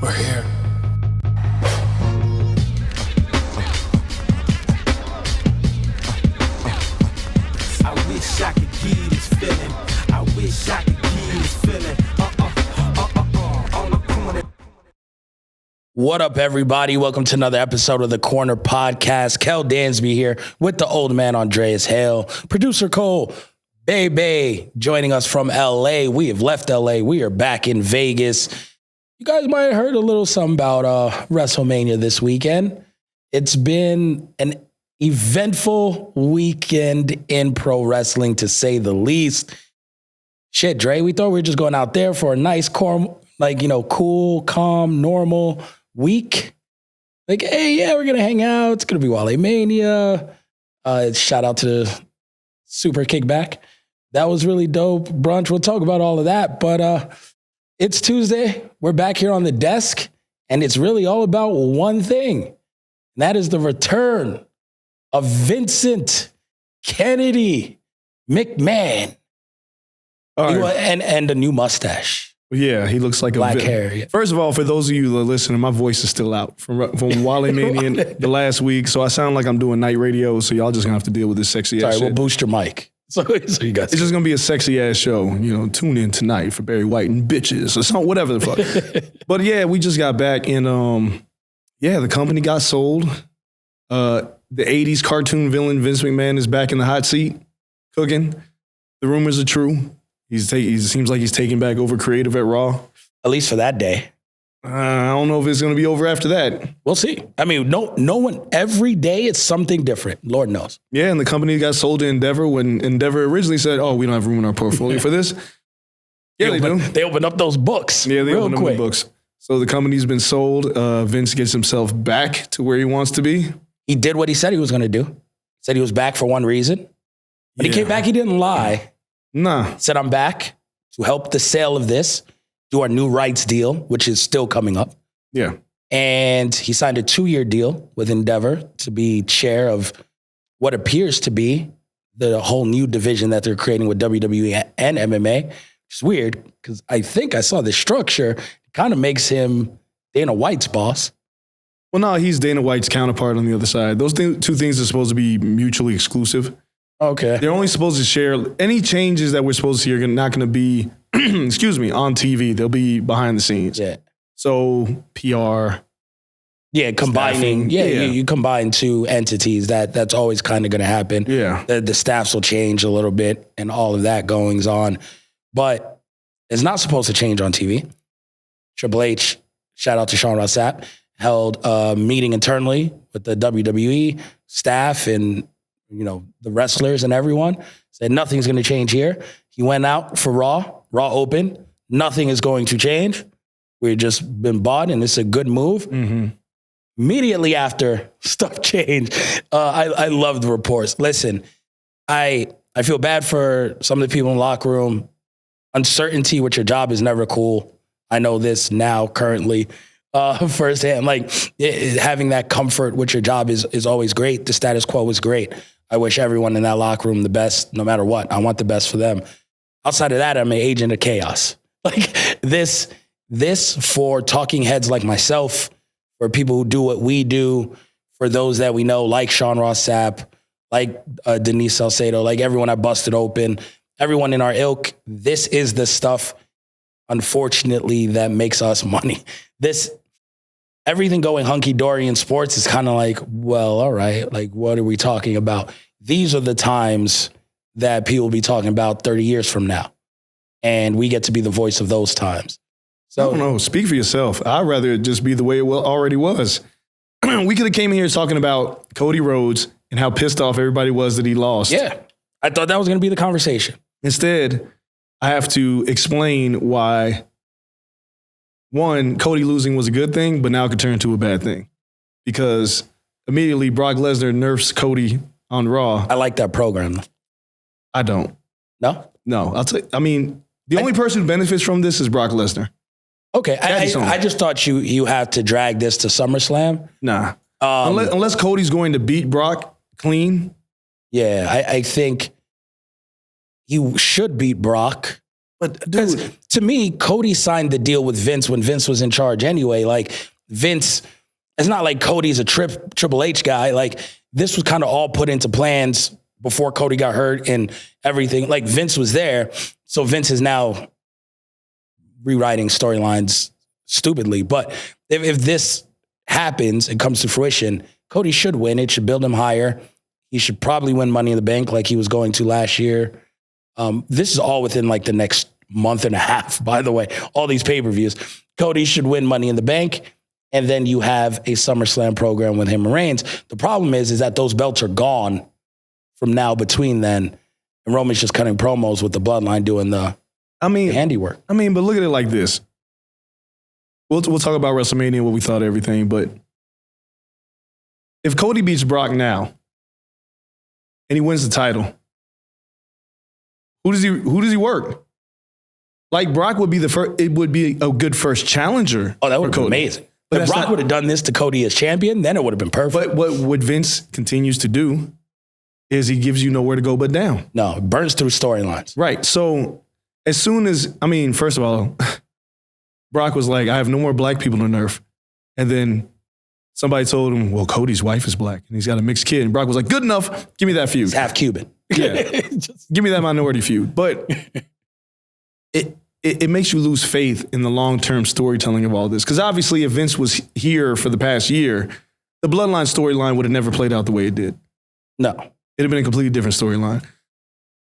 We're here. I wish I could give this feeling. I wish I could give this feeling. On the corner. What up, everybody? Welcome to another episode of the Corner Podcast. Kel Dansby here with the old man Andreas Hale, producer Coale, Bay joining us from LA. We have left LA. We are back in Vegas. You guys might have heard a little something about WrestleMania this weekend. It's been an eventful weekend in pro wrestling, to say the least. Shit, Dre, we thought we were just going out there for a nice, cool, calm, normal week. Like, hey, yeah, we're going to hang out. It's going to be WaleMania. Shout out to SuperKickBack. That was really dope. Brunch, we'll talk about all of that. But it's Tuesday. We're back here on the desk, and it's really all about one thing, and that is the return of Vincent Kennedy McMahon. And a new mustache. Yeah, he looks like black hair. Yeah. First of all, for those of you that are listening, my voice is still out from WaleMania the last week, so I sound like I'm doing night radio, so y'all just gonna have to deal with this sexy ass shit. We'll boost your mic. So you guys. It's just gonna be a sexy ass show. Tune in tonight for Barry White and bitches or something, whatever the fuck. But yeah, we just got back and the company got sold. The 80s cartoon villain Vince McMahon is back in the hot seat, cooking. The rumors are true. He seems like he's taking back over creative at Raw. At least for that day. I don't know if it's going to be over after that. We'll see. I mean, no one, every day it's something different. Lord knows. Yeah, and the company got sold to Endeavor when Endeavor originally said, oh, we don't have room in our portfolio for this. Yeah, they do. They opened up those books. Yeah, they opened up the books. So the company's been sold. Vince gets himself back to where he wants to be. He did what he said he was going to do. He said he was back for one reason. When he came back, he didn't lie. Nah. He said, I'm back to help the sale of this, do our new rights deal, which is still coming up. Yeah. And he signed a 2-year deal with Endeavor to be chair of what appears to be the whole new division that they're creating with WWE and MMA. It's weird because I think I saw the structure. It kind of makes him Dana White's boss. Well, no, he's Dana White's counterpart on the other side. Those two things are supposed to be mutually exclusive. Okay. They're only supposed to share any changes that we're supposed to see are not going to be, on TV. They'll be behind the scenes. Yeah. So PR. Yeah, combining. Staffing, you combine two entities. That's always kind of going to happen. Yeah. The staffs will change a little bit and all of that goings on. But it's not supposed to change on TV. Triple H, shout out to Sean Ross Sapp, held a meeting internally with the WWE staff and the wrestlers and everyone, said nothing's going to change here. He went out for Raw open. Nothing is going to change. We've just been bought and it's a good move. Mm-hmm. Immediately after, stuff changed. I love the reports. Listen, I feel bad for some of the people in the locker room. Uncertainty with your job is never cool. I know this now currently firsthand. Like having that comfort with your job is always great. The status quo is great. I wish everyone in that locker room the best, no matter what. I want the best for them. Outside of that, I'm an agent of chaos. Like this for talking heads like myself, for people who do what we do, for those that we know, like Sean Ross Sapp, like Denise Salcedo, like everyone I busted open, everyone in our ilk. This is the stuff, unfortunately, that makes us money. Everything going hunky-dory in sports is kind of like, well, all right, like what are we talking about? These are the times that people will be talking about 30 years from now. And we get to be the voice of those times. So I don't know. Speak for yourself. I'd rather it just be the way it already was. We could have came here talking about Cody Rhodes and how pissed off everybody was that he lost. Yeah. I thought that was going to be the conversation. Instead, I have to explain why, one, Cody losing was a good thing, but now it could turn into a bad thing. Because immediately Brock Lesnar nerfs Cody on Raw. I like that program. I don't. No? No. The only person who benefits from this is Brock Lesnar. Okay. I just thought you have to drag this to SummerSlam. Nah. Unless Cody's going to beat Brock clean. Yeah, I think he should beat Brock But dude, to me, Cody signed the deal with Vince when Vince was in charge anyway. Like Vince, it's not like Cody's a Triple H guy. Like this was kind of all put into plans before Cody got hurt and everything. Like Vince was there. So Vince is now rewriting storylines stupidly. But if this happens and comes to fruition, Cody should win. It should build him higher. He should probably win Money in the Bank like he was going to last year. This is all within like the next month and a half, by the way, all these pay-per-views. Cody should win Money in the Bank. And then you have a SummerSlam program with him and Reigns. The problem is that those belts are gone from now between then. And Roman's just cutting promos with the Bloodline doing the handiwork. I mean, but look at it like this. We'll talk about WrestleMania, what we thought of everything, but if Cody beats Brock now and he wins the title, who does he work? Like Brock would be the first, it would be a good first challenger. Oh, that would be amazing. But if Brock would have done this to Cody as champion, then it would have been perfect. But what Vince continues to do is he gives you nowhere to go but down. No, it burns through storylines. Right. So as soon as, I mean, first of all, Brock was like, I have no more black people to nerf. And then somebody told him, well, Cody's wife is black and he's got a mixed kid. And Brock was like, good enough. Give me that feud. He's half Cuban. Yeah. Give me that minority feud. But it makes you lose faith in the long-term storytelling of all this. Because obviously if Vince was here for the past year, the Bloodline storyline would have never played out the way it did. No. It'd have been a completely different storyline.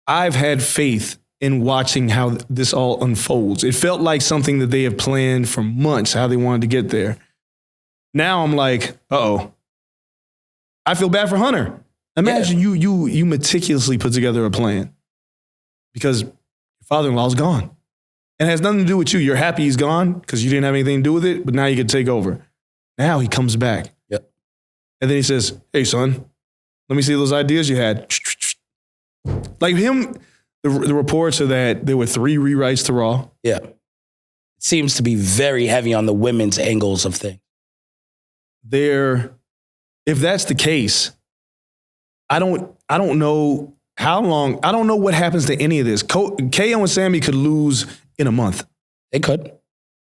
I've had faith in watching how this all unfolds. It felt like something that they have planned for months, how they wanted to get there. Now I'm like, uh-oh. I feel bad for Hunter. Imagine you meticulously put together a plan because your father-in-law's gone. And it has nothing to do with you. You're happy he's gone because you didn't have anything to do with it, but now you can take over. Now he comes back. Yep. And then he says, hey, son, let me see those ideas you had. Like him, the reports are that there were 3 rewrites to Raw. Yeah. It seems to be very heavy on the women's angles of things. If that's the case, I don't know how long, I don't know what happens to any of this. KO and Sammy could lose in a month. They could.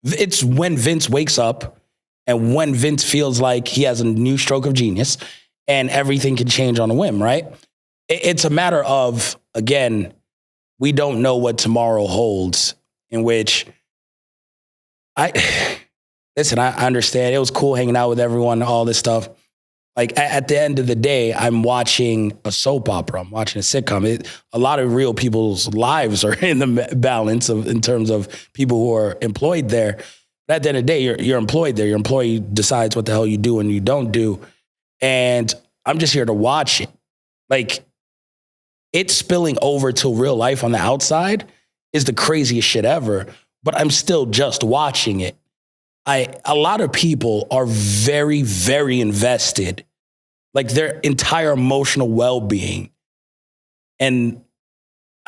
It's when Vince wakes up and when Vince feels like he has a new stroke of genius and everything can change on a whim, right? It's a matter of, again, we don't know what tomorrow holds, in which I understand. It was cool hanging out with everyone, all this stuff. Like at the end of the day, I'm watching a soap opera. I'm watching a sitcom. A lot of real people's lives are in the balance in terms of people who are employed there. But at the end of the day, you're employed there. Your employee decides what the hell you do and you don't do. And I'm just here to watch it. Like it spilling over to real life on the outside is the craziest shit ever. But I'm still just watching it. A lot of people are very, very invested, like their entire emotional well-being. And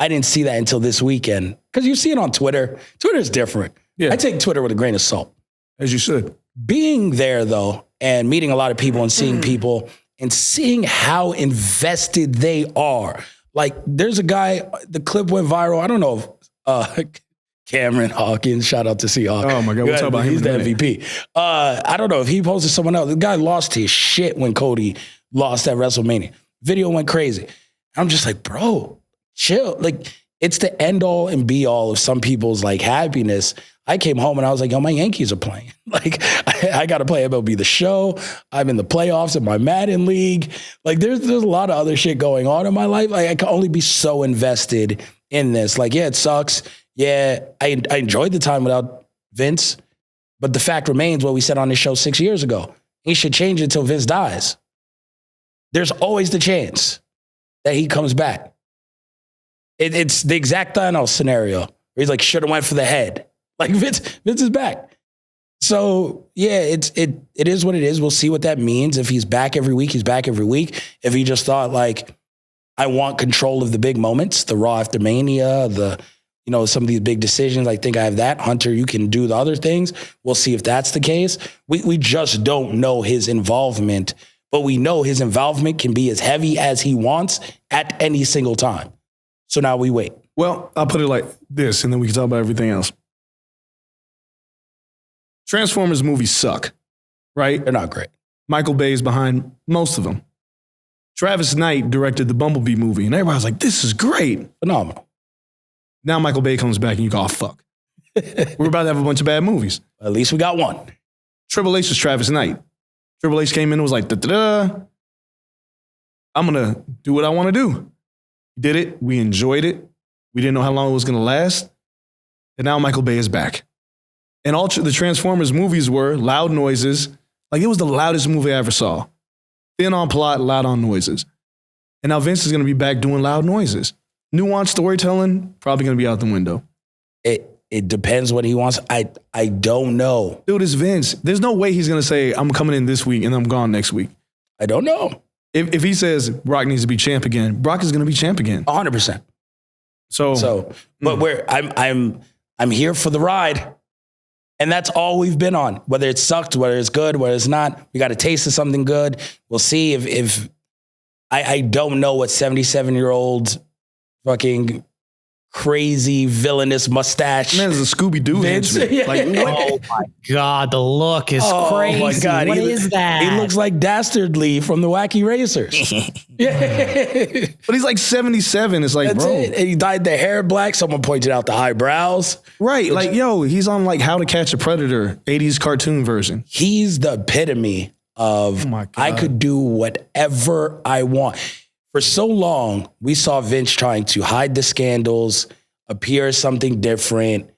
I didn't see that until this weekend. Because you see it on Twitter. Twitter's different. Yeah. I take Twitter with a grain of salt. As you should. Being there, though, and meeting a lot of people and seeing people and seeing how invested they are. Like, there's a guy, the clip went viral. I don't know if Cameron Hawkins, shout out to Seahawk. Oh my God, we'll talk about him. He's the MVP. I don't know if he posted someone else. The guy lost his shit when Cody lost at WrestleMania. Video went crazy. I'm just like, bro, chill. Like, it's the end all and be all of some people's like happiness. I came home and I was like, yo, my Yankees are playing. Like, I got to play MLB The Show. I'm in the playoffs in my Madden league. Like, there's a lot of other shit going on in my life. Like, I can only be so invested in this. Like, yeah, it sucks. Yeah, I enjoyed the time without Vince, but the fact remains what we said on this show 6 years ago. He should change it until Vince dies. There's always the chance that he comes back. It's the exact Thanos scenario where he's like, should have went for the head. Like Vince is back. So yeah, it is what it is. We'll see what that means. If he's back every week, he's back every week. If he just thought like, I want control of the big moments, the Raw after Mania, some of these big decisions, I think I have that. Hunter, you can do the other things. We'll see if that's the case. We just don't know his involvement, but we know his involvement can be as heavy as he wants at any single time. So now we wait. Well, I'll put it like this, and then we can talk about everything else. Transformers movies suck, right? They're not great. Michael Bay's behind most of them. Travis Knight directed the Bumblebee movie, and everybody was like, this is great. Phenomenal. Now Michael Bay comes back, and you go, oh, fuck. We're about to have a bunch of bad movies. At least we got one. Triple H was Travis Knight. Triple H came in and was like, da-da-da. I'm going to do what I want to do. Did it. We enjoyed it. We didn't know how long it was going to last. And now Michael Bay is back. And all the Transformers movies were loud noises. Like, it was the loudest movie I ever saw. Thin on plot, loud on noises. And now Vince is going to be back doing loud noises. Nuanced storytelling, probably going to be out the window. It depends what he wants. I don't know. Dude, it's Vince. There's no way he's going to say, I'm coming in this week and I'm gone next week. I don't know. If he says Brock needs to be champ again, Brock is going to be champ again. 100%. But I'm here for the ride. And that's all we've been on. Whether it sucked, whether it's good, whether it's not, we got a taste of something good. We'll see if I don't know what 77-year-old fucking crazy villainous mustache. Man, it's a Scooby-Doo henchman. Yeah. Like, Oh my God, the look is crazy. Oh my God. What is that? He looks like Dastardly from the Wacky Racers. Yeah. But he's like 77. It's like, That's bro. it. And he dyed the hair black. Someone pointed out the eyebrows. Right. Like, yo, he's on like How to Catch a Predator, 80s cartoon version. He's the epitome of Oh my God. I could do whatever I want. For so long, we saw Vince trying to hide the scandals, appear as something different,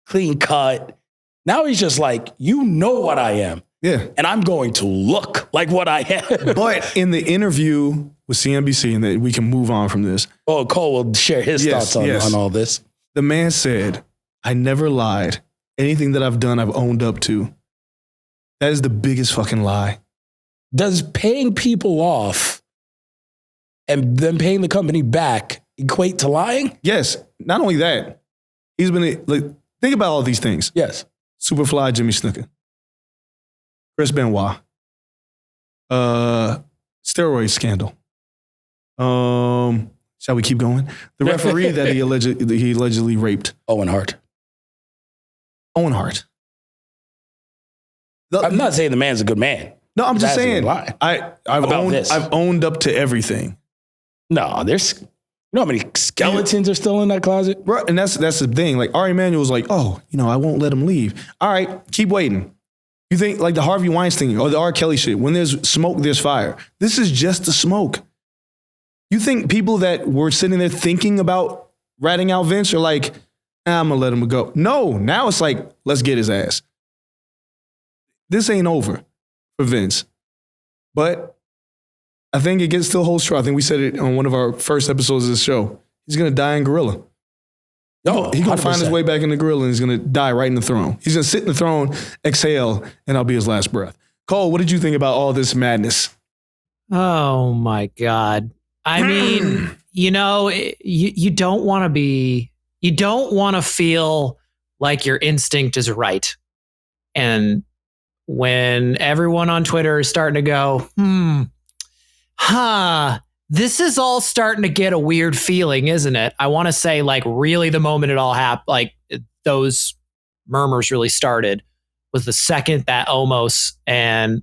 clean cut. Now he's just like, you know what I am. Yeah. And I'm going to look like what I am. But in the interview with CNBC, and that we can move on from this, Oh, Coale will share his Yes, thoughts yes. on all this. the man said, I never lied. Anything that I've done, I've owned up to. That is the biggest fucking lie. Does paying people off and then paying the company back equate to lying? Yes. Not only that, he's been, like, think about all these things. Yes. Superfly Jimmy Snuka, Chris Benoit, steroid scandal. Shall we keep going? The referee that he allegedly raped, Owen Hart. Owen Hart. I'm not saying the man's a good man. No, I'm just That's a saying. lie. I've owned up to everything. No, there's, you know how many skeletons are still in that closet? Right, and that's the thing. Like, Ari Emanuel was like, oh, I won't let him leave. All right, keep waiting. You think like the Harvey Weinstein or the R. Kelly shit, when there's smoke, there's fire. This is just the smoke. You think people that were sitting there thinking about ratting out Vince are like, I'm gonna let him go. No, now it's like, let's get his ass. This ain't over for Vince. But I think it still holds true. I think we said it on one of our first episodes of the show. He's gonna die in Gorilla. No, He's gonna find his 100%. way back in the Gorilla and he's gonna die right in the throne. He's gonna sit in the throne, exhale, and I'll be his last breath. Coale, what did you think about all this madness? Oh my God. I mean, you don't want to you don't want to feel like your instinct is right. And when everyone on Twitter is starting to go, this is all starting to get a weird feeling, isn't it? I want to say, like, really the moment it all happened, like those murmurs really started was the second that Omos and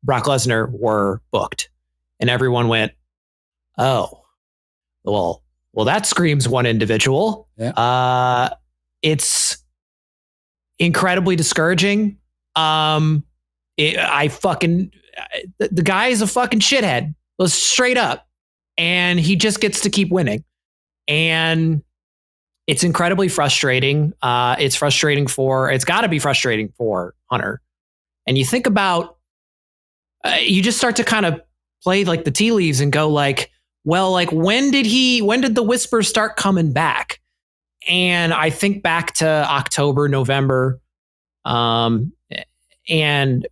Brock Lesnar were booked. And everyone went, oh, well, that screams one individual. Yeah. It's incredibly discouraging. The guy is a fucking shithead. Let's straight up. And he just gets to keep winning. And it's incredibly frustrating. It's got to be frustrating for Hunter. And you think about, you just start to kind of play like the tea leaves and go like, well, like when did the whispers start coming back? And I think back to October, November. And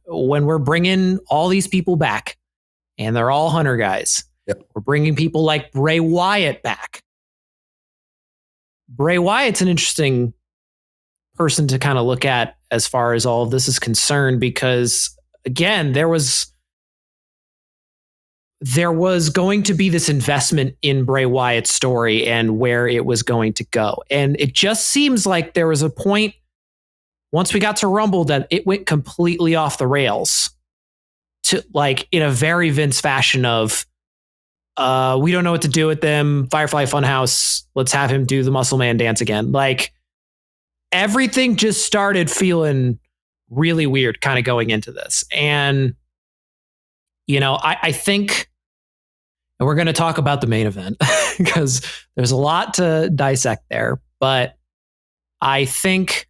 when we're bringing all these people back and they're all Hunter guys, yep. We're bringing people like Bray Wyatt back. Bray Wyatt's an interesting person to kind of look at as far as all of this is concerned, because again, there was there was going to be this investment in Bray Wyatt's story and where it was going to go. And it just seems like there was a point once we got to Rumble that it went completely off the rails to like in a very Vince fashion of, we don't know what to do with them. Firefly Funhouse. Let's have him do the Muscle Man dance again. Like everything just started feeling really weird kind of going into this. And, you know, I think, and we're going to talk about the main event because there's a lot to dissect there, but I think,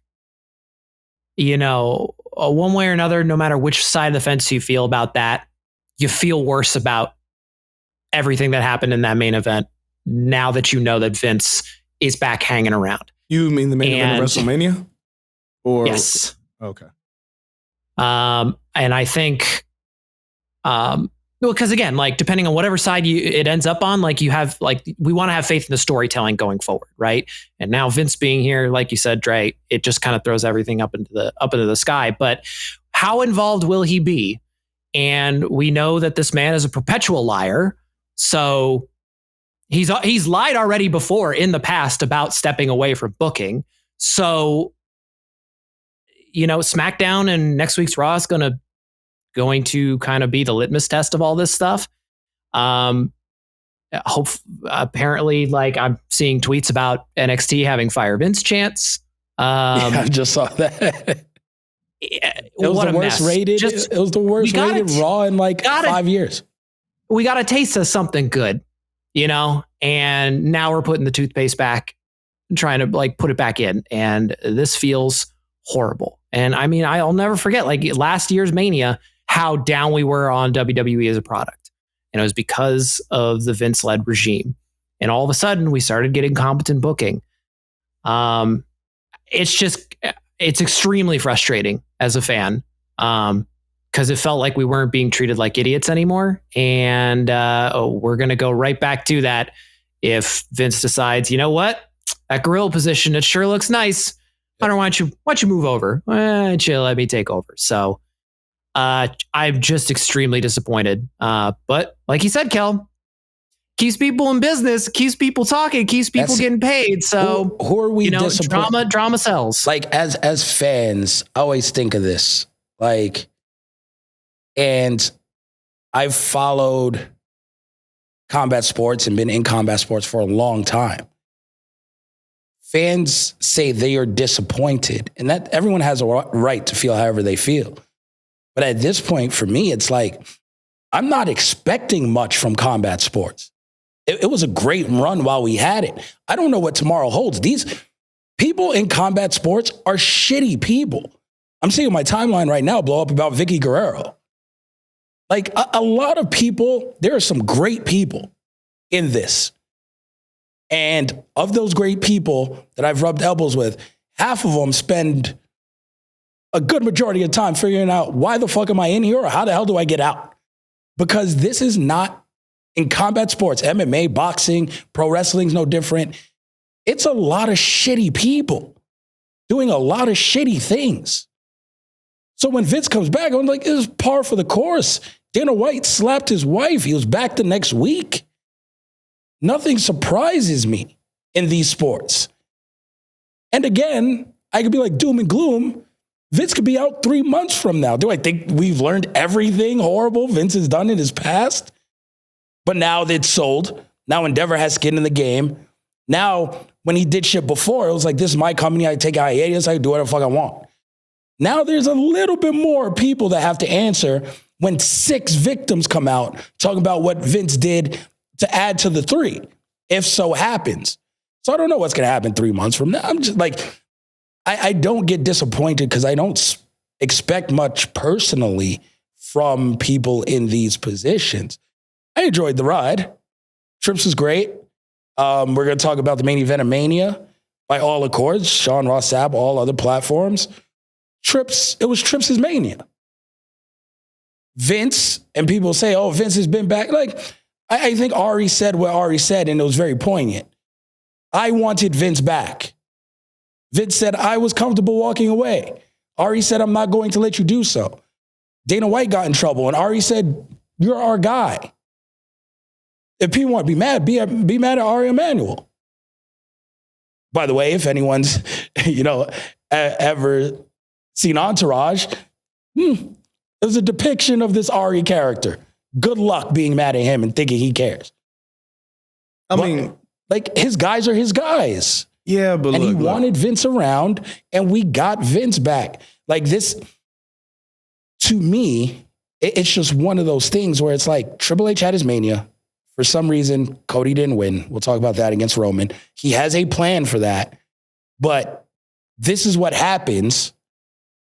you know, one way or another, no matter which side of the fence you feel about that, you feel worse about everything that happened in that main event now that you know that Vince is back hanging around. You mean the main event of WrestleMania? Or yes. Okay. And I think, well, because again, like depending on whatever side it ends up on, like you have, like we want to have faith in the storytelling going forward, right? And now Vince being here, like you said, Dre, it just kind of throws everything up into the sky. But how involved will he be? And we know that this man is a perpetual liar, so he's lied already before in the past about stepping away from booking. So, you know, SmackDown and next week's Raw is going to kind of be the litmus test of all this stuff. Apparently, like I'm seeing tweets about NXT having Fire Vince chants. I just saw that. It was the worst rated. It was the worst rated Raw in like 5 years. We got a taste of something good, you know, and now we're putting the toothpaste back and trying to like put it back in. And this feels horrible. And I mean, I'll never forget like last year's Mania, how down we were on WWE as a product. And it was because of the Vince-led regime. And all of a sudden we started getting competent booking. It's extremely frustrating as a fan. Because it felt like we weren't being treated like idiots anymore. And we're going to go right back to that if Vince decides, you know what, that gorilla position, it sure looks nice. I don't want you move over. Why don't you let me take over? So I'm just extremely disappointed. But like you said, Kel, keeps people in business, keeps people talking, keeps people getting paid. So who are we? You know, drama sells. Like as fans, I always think of this. Like, and I've followed combat sports and been in combat sports for a long time. Fans say they are disappointed, and that everyone has a right to feel however they feel. But at this point, for me, it's like, I'm not expecting much from combat sports. It was a great run while we had it. I don't know what tomorrow holds. These people in combat sports are shitty people. I'm seeing my timeline right now blow up about Vicky Guerrero. Like a lot of people, there are some great people in this. And of those great people that I've rubbed elbows with, half of them spend a good majority of time figuring out why the fuck am I in here or how the hell do I get out? Because this is not in combat sports, MMA, boxing, pro wrestling's no different. It's a lot of shitty people doing a lot of shitty things. So when Vince comes back, I'm like, it was par for the course. Dana White slapped his wife. He was back the next week. Nothing surprises me in these sports. And again, I could be like doom and gloom. Vince could be out 3 months from now. Do I think we've learned everything horrible Vince has done in his past? But now it's sold. Now Endeavor has skin in the game. Now, when he did shit before, it was like, this is my company. I take hiatus. I do whatever the fuck I want. Now there's a little bit more people that have to answer when 6 victims come out talking about what Vince did to add to the 3, if so happens. So I don't know what's going to happen 3 months from now. I'm just like, I don't get disappointed because I don't expect much personally from people in these positions. I enjoyed the ride. Trips was great. We're going to talk about the main event of Mania by all accords. Sean Ross Sapp, all other platforms. It was Trips' Mania. Vince, and people say, oh, Vince has been back. Like, I think Ari said what Ari said, and it was very poignant. I wanted Vince back. Vince said, I was comfortable walking away. Ari said, I'm not going to let you do so. Dana White got in trouble, and Ari said, you're our guy. If people want to be mad, be mad at Ari Emanuel. By the way, if anyone's, ever seen Entourage, there's a depiction of this Ari character. Good luck being mad at him and thinking he cares. I mean, like, his guys are his guys. Yeah, but and he wanted Vince around, and we got Vince back. Like, this, to me, it's just one of those things where it's like Triple H had his Mania. For some reason, Cody didn't win. We'll talk about that against Roman. He has a plan for that. But this is what happens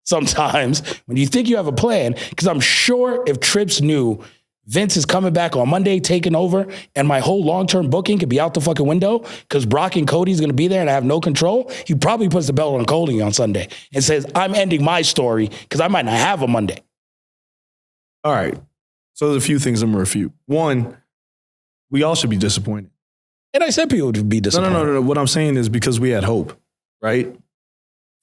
sometimes when you think you have a plan. Because I'm sure if Trips knew Vince is coming back on Monday, taking over, and my whole long-term booking could be out the fucking window because Brock and Cody's going to be there and I have no control, he probably puts the belt on Cody on Sunday and says, I'm ending my story because I might not have a Monday. All right. So there's a few things I'm going to refute. One, we all should be disappointed. And I said people would be disappointed. No. What I'm saying is because we had hope, right?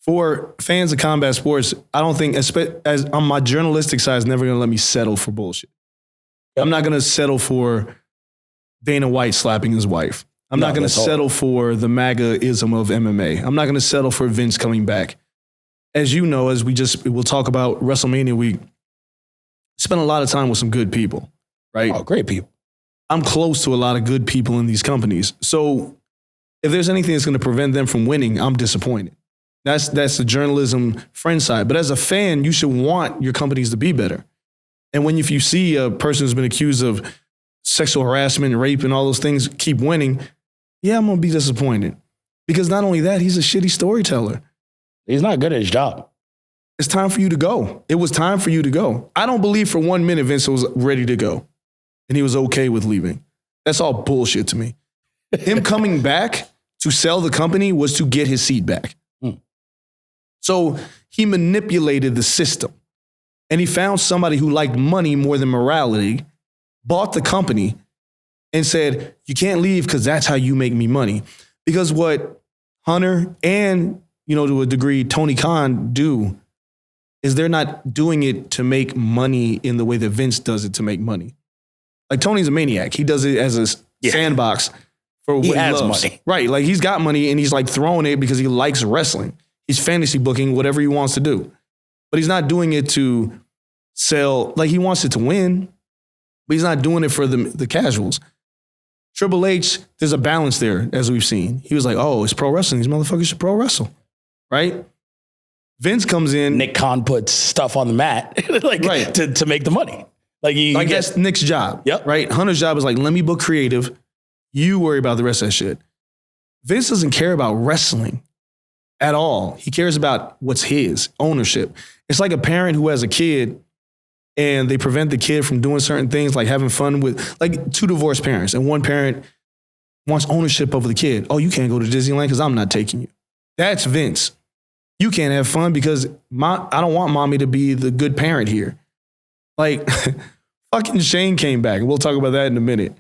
For fans of combat sports, I don't think, as on my journalistic side, is never going to let me settle for bullshit. Yep. I'm not going to settle for Dana White slapping his wife. I'm not going to settle for the MAGA-ism of MMA. I'm not going to settle for Vince coming back. As you know, we'll talk about WrestleMania, we spent a lot of time with some good people, right? Oh, great people. I'm close to a lot of good people in these companies. So if there's anything that's going to prevent them from winning, I'm disappointed. That's the journalism friend side. But as a fan, you should want your companies to be better. And if you see a person who's been accused of sexual harassment, rape, and all those things keep winning, yeah, I'm going to be disappointed. Because not only that, he's a shitty storyteller. He's not good at his job. It's time for you to go. It was time for you to go. I don't believe for 1 minute Vince was ready to go. And he was okay with leaving. That's all bullshit to me. Him coming back to sell the company was to get his seat back. So he manipulated the system. And he found somebody who liked money more than morality, bought the company, and said, you can't leave because that's how you make me money. Because what Hunter and, to a degree, Tony Khan do is they're not doing it to make money in the way that Vince does it to make money. Like, Tony's a maniac. He does it as a sandbox for what he loves. Money. Right. Like, he's got money and he's like throwing it because he likes wrestling. He's fantasy booking whatever he wants to do. But he's not doing it to sell. Like, he wants it to win, but he's not doing it for the casuals. Triple H, there's a balance there, as we've seen. He was like, oh, it's pro wrestling. These motherfuckers should pro wrestle. Right? Vince comes in. Nick Khan puts stuff on the mat to make the money. Like that's Nick's job. Yep. Right? Hunter's job is like, let me book creative. You worry about the rest of that shit. Vince doesn't care about wrestling at all. He cares about what's his, ownership. It's like a parent who has a kid and they prevent the kid from doing certain things, like having fun with, like, two divorced parents, and one parent wants ownership over the kid. Oh, you can't go to Disneyland because I'm not taking you. That's Vince. You can't have fun because I don't want mommy to be the good parent here. Like, fucking Shane came back, and we'll talk about that in a minute.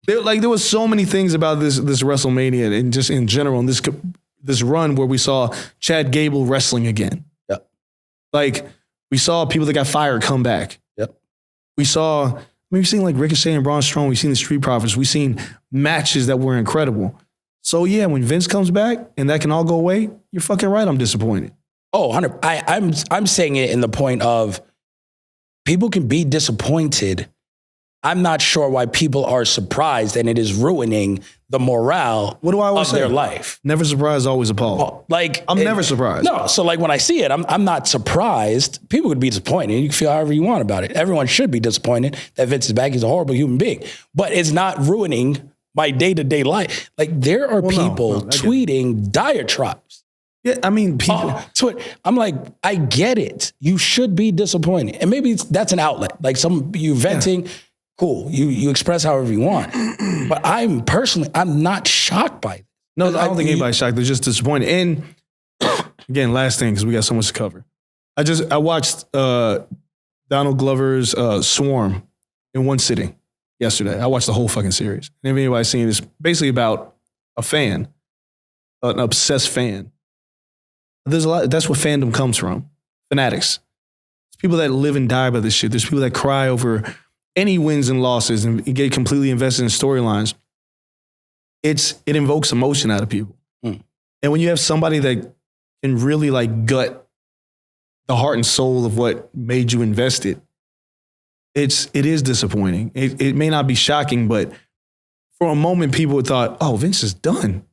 There was so many things about this WrestleMania and just in general, and this run where we saw Chad Gable wrestling again. Yep. Like, we saw people that got fired come back. Yep. We've seen like Ricochet and Braun Strowman. We've seen the Street Profits. We've seen matches that were incredible. So yeah, when Vince comes back and that can all go away, you're fucking right. I'm disappointed. Oh, 100. I'm saying it in the point of people can be disappointed. I'm not sure why people are surprised, and it is ruining the morale of their life. Never surprised, always appalled. I'm never surprised. No, so like when I see it, I'm not surprised. People would be disappointed. You can feel however you want about it. Everyone should be disappointed that Vince is back. He's a horrible human being. But it's not ruining my day-to-day life. Like, there are people tweeting diatribes. Yeah, I mean, people. I'm like, I get it. You should be disappointed. And maybe that's an outlet. Like, you venting. Yeah. Cool. You express however you want. But I'm not shocked by it. No, I don't think anybody's shocked. They're just disappointed. And again, last thing, because we got so much to cover. I watched Donald Glover's Swarm in one sitting yesterday. I watched the whole fucking series. And if anybody's seen it, it's basically about a fan, an obsessed fan. There's a lot. That's where fandom comes from. Fanatics. It's people that live and die by this shit. There's people that cry over any wins and losses and get completely invested in storylines, it invokes emotion out of people. And when you have somebody that can really like gut the heart and soul of what made you invested, it is disappointing. It may not be shocking, but for a moment, people thought, oh, Vince is done.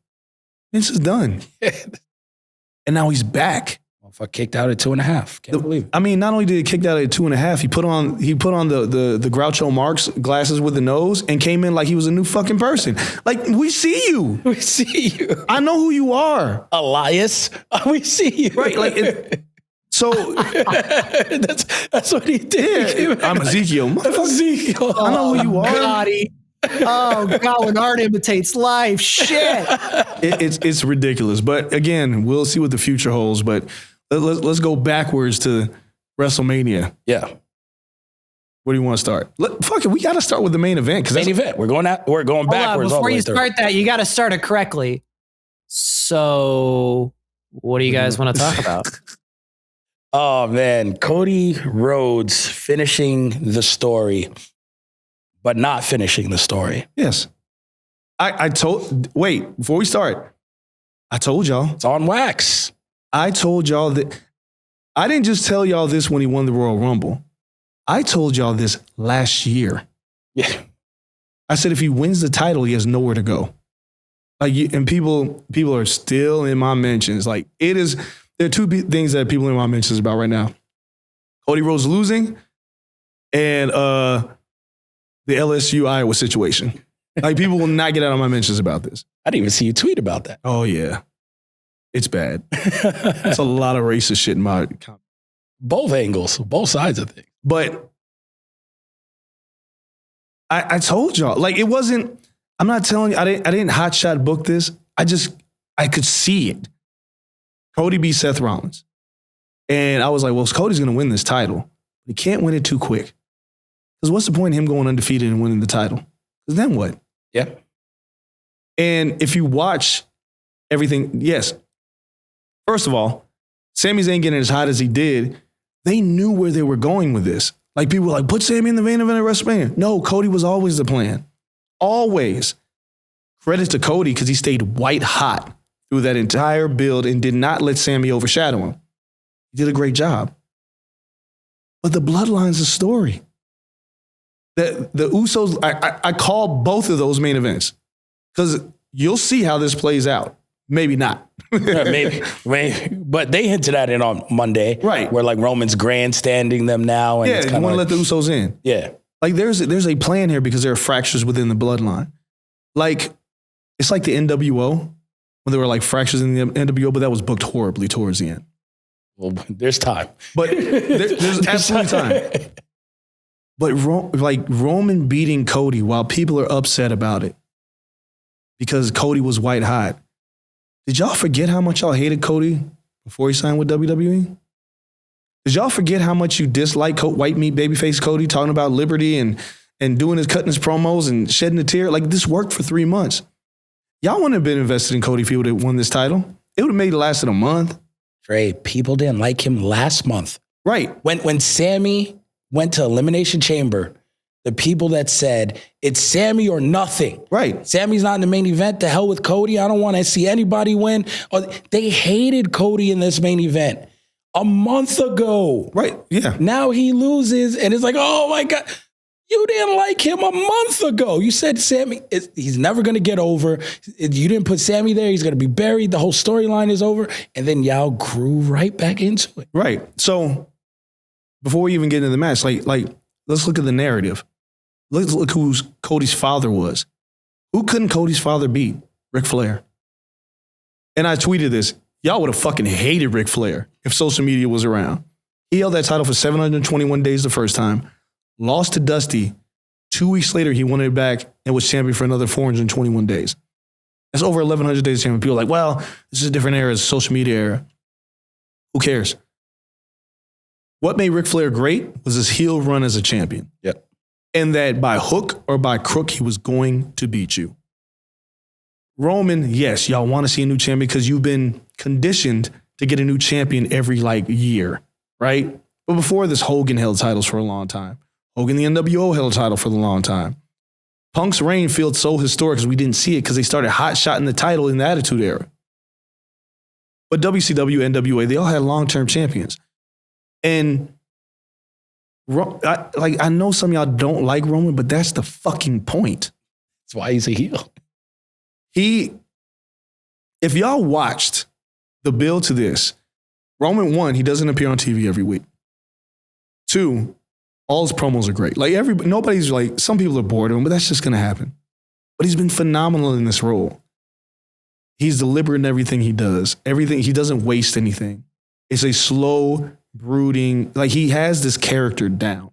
Vince is done. And now he's back. Motherfucker kicked out at 2.5. Can't believe it. I mean, not only did he kick out at 2.5, he put on the Groucho Marx glasses with the nose and came in like he was a new fucking person. Like, we see you. We see you. I know who you are. Elias, we see you. Right, like, so that's what he did. Yeah, I'm Ezekiel. Ezekiel. I know who you are. Gotti. Oh, God, when art imitates life. Shit. It's ridiculous. But again, we'll see what the future holds. But let's go backwards to WrestleMania. Yeah. Where do you want to start? Fuck it, we got to start with the main event. Main event. We're going backwards. Before you start that, you got to start it correctly. So, what do you guys want to talk about? Oh, man. Cody Rhodes finishing the story, but not finishing the story. Yes. Wait, before we start, I told y'all. It's on wax. I told y'all that. I didn't just tell y'all this when he won the Royal Rumble. I told y'all this last year. Yeah. I said if he wins the title, he has nowhere to go. Like, and people are still in my mentions. Like, it is. There are two things that people in my mentions about right now. Cody Rhodes losing and the LSU Iowa situation. Like, people will not get out of my mentions about this. I didn't even see you tweet about that. Oh, yeah. It's bad. It's a lot of racist shit in my comment. Both angles, both sides of things. But I told y'all, like, it wasn't, I'm not telling you, I didn't hotshot book this. I could see it. Cody beat Seth Rollins. And I was like, well, Cody's going to win this title. He can't win it too quick. Because what's the point of him going undefeated and winning the title? Because then what? Yeah. And if you watch everything, yes. First of all, Sami Zayn getting as hot as he did, they knew where they were going with this. Like, people were like, put Sami in the main event at WrestleMania. No, Cody was always the plan. Always. Credit to Cody because he stayed white hot through that entire build and did not let Sami overshadow him. He did a great job. But the Bloodline's a story. The Usos, I call both of those main events because you'll see how this plays out. Maybe not. maybe. But they hinted at it on Monday. Right. Where like Roman's grandstanding them now. And yeah, you want to let the Usos in. Yeah. Like there's a plan here because there are fractures within the bloodline. Like, it's like the NWO when there were like fractures in the NWO, but that was booked horribly towards the end. Well, there's time. But there's absolutely time. But Roman beating Cody while people are upset about it because Cody was white hot. Did y'all forget how much y'all hated Cody before he signed with WWE? Did y'all forget how much you dislike white meat babyface Cody talking about liberty and cutting his promos and shedding a tear? Like, this worked for 3 months. Y'all wouldn't have been invested in Cody if he would have won this title. It would have made it lasted a month. Trey, people didn't like him last month. Right. When Sami went to Elimination Chamber, the people that said, it's Sami or nothing. Right. Sami's not in the main event. The hell with Cody. I don't want to see anybody win. They hated Cody in this main event a month ago. Right. Yeah. Now he loses and it's like, oh my God, you didn't like him a month ago. You said Sami, he's never going to get over. You didn't put Sami there. He's going to be buried. The whole storyline is over. And then y'all grew right back into it. Right. So before we even get into the match, like let's look at the narrative. Let's look who Cody's father was. Who couldn't Cody's father beat? Ric Flair. And I tweeted this. Y'all would have fucking hated Ric Flair if social media was around. He held that title for 721 days the first time, lost to Dusty. 2 weeks later, he won it back and was champion for another 421 days. That's over 1,100 days champion. People are like, well, this is a different era. It's a social media era. Who cares? What made Ric Flair great was his heel run as a champion. Yep. And that by hook or by crook, he was going to beat you. Roman, yes, y'all want to see a new champion because you've been conditioned to get a new champion every year, right? But before this, Hogan held titles for a long time. Hogan, the NWO, held a title for a long time. Punk's reign feels so historic because we didn't see it because they started hot-shotting the title in the Attitude Era. But WCW, NWA, they all had long-term champions. And I know some of y'all don't like Roman, but that's the fucking point. That's why he's a heel. If y'all watched the build to this, Roman, 1, he doesn't appear on TV every week. 2, all his promos are great. Like nobody's like, some people are bored of him, but that's just going to happen. But he's been phenomenal in this role. He's deliberate in everything he does. He doesn't waste anything. It's a slow, brooding, like he has this character down.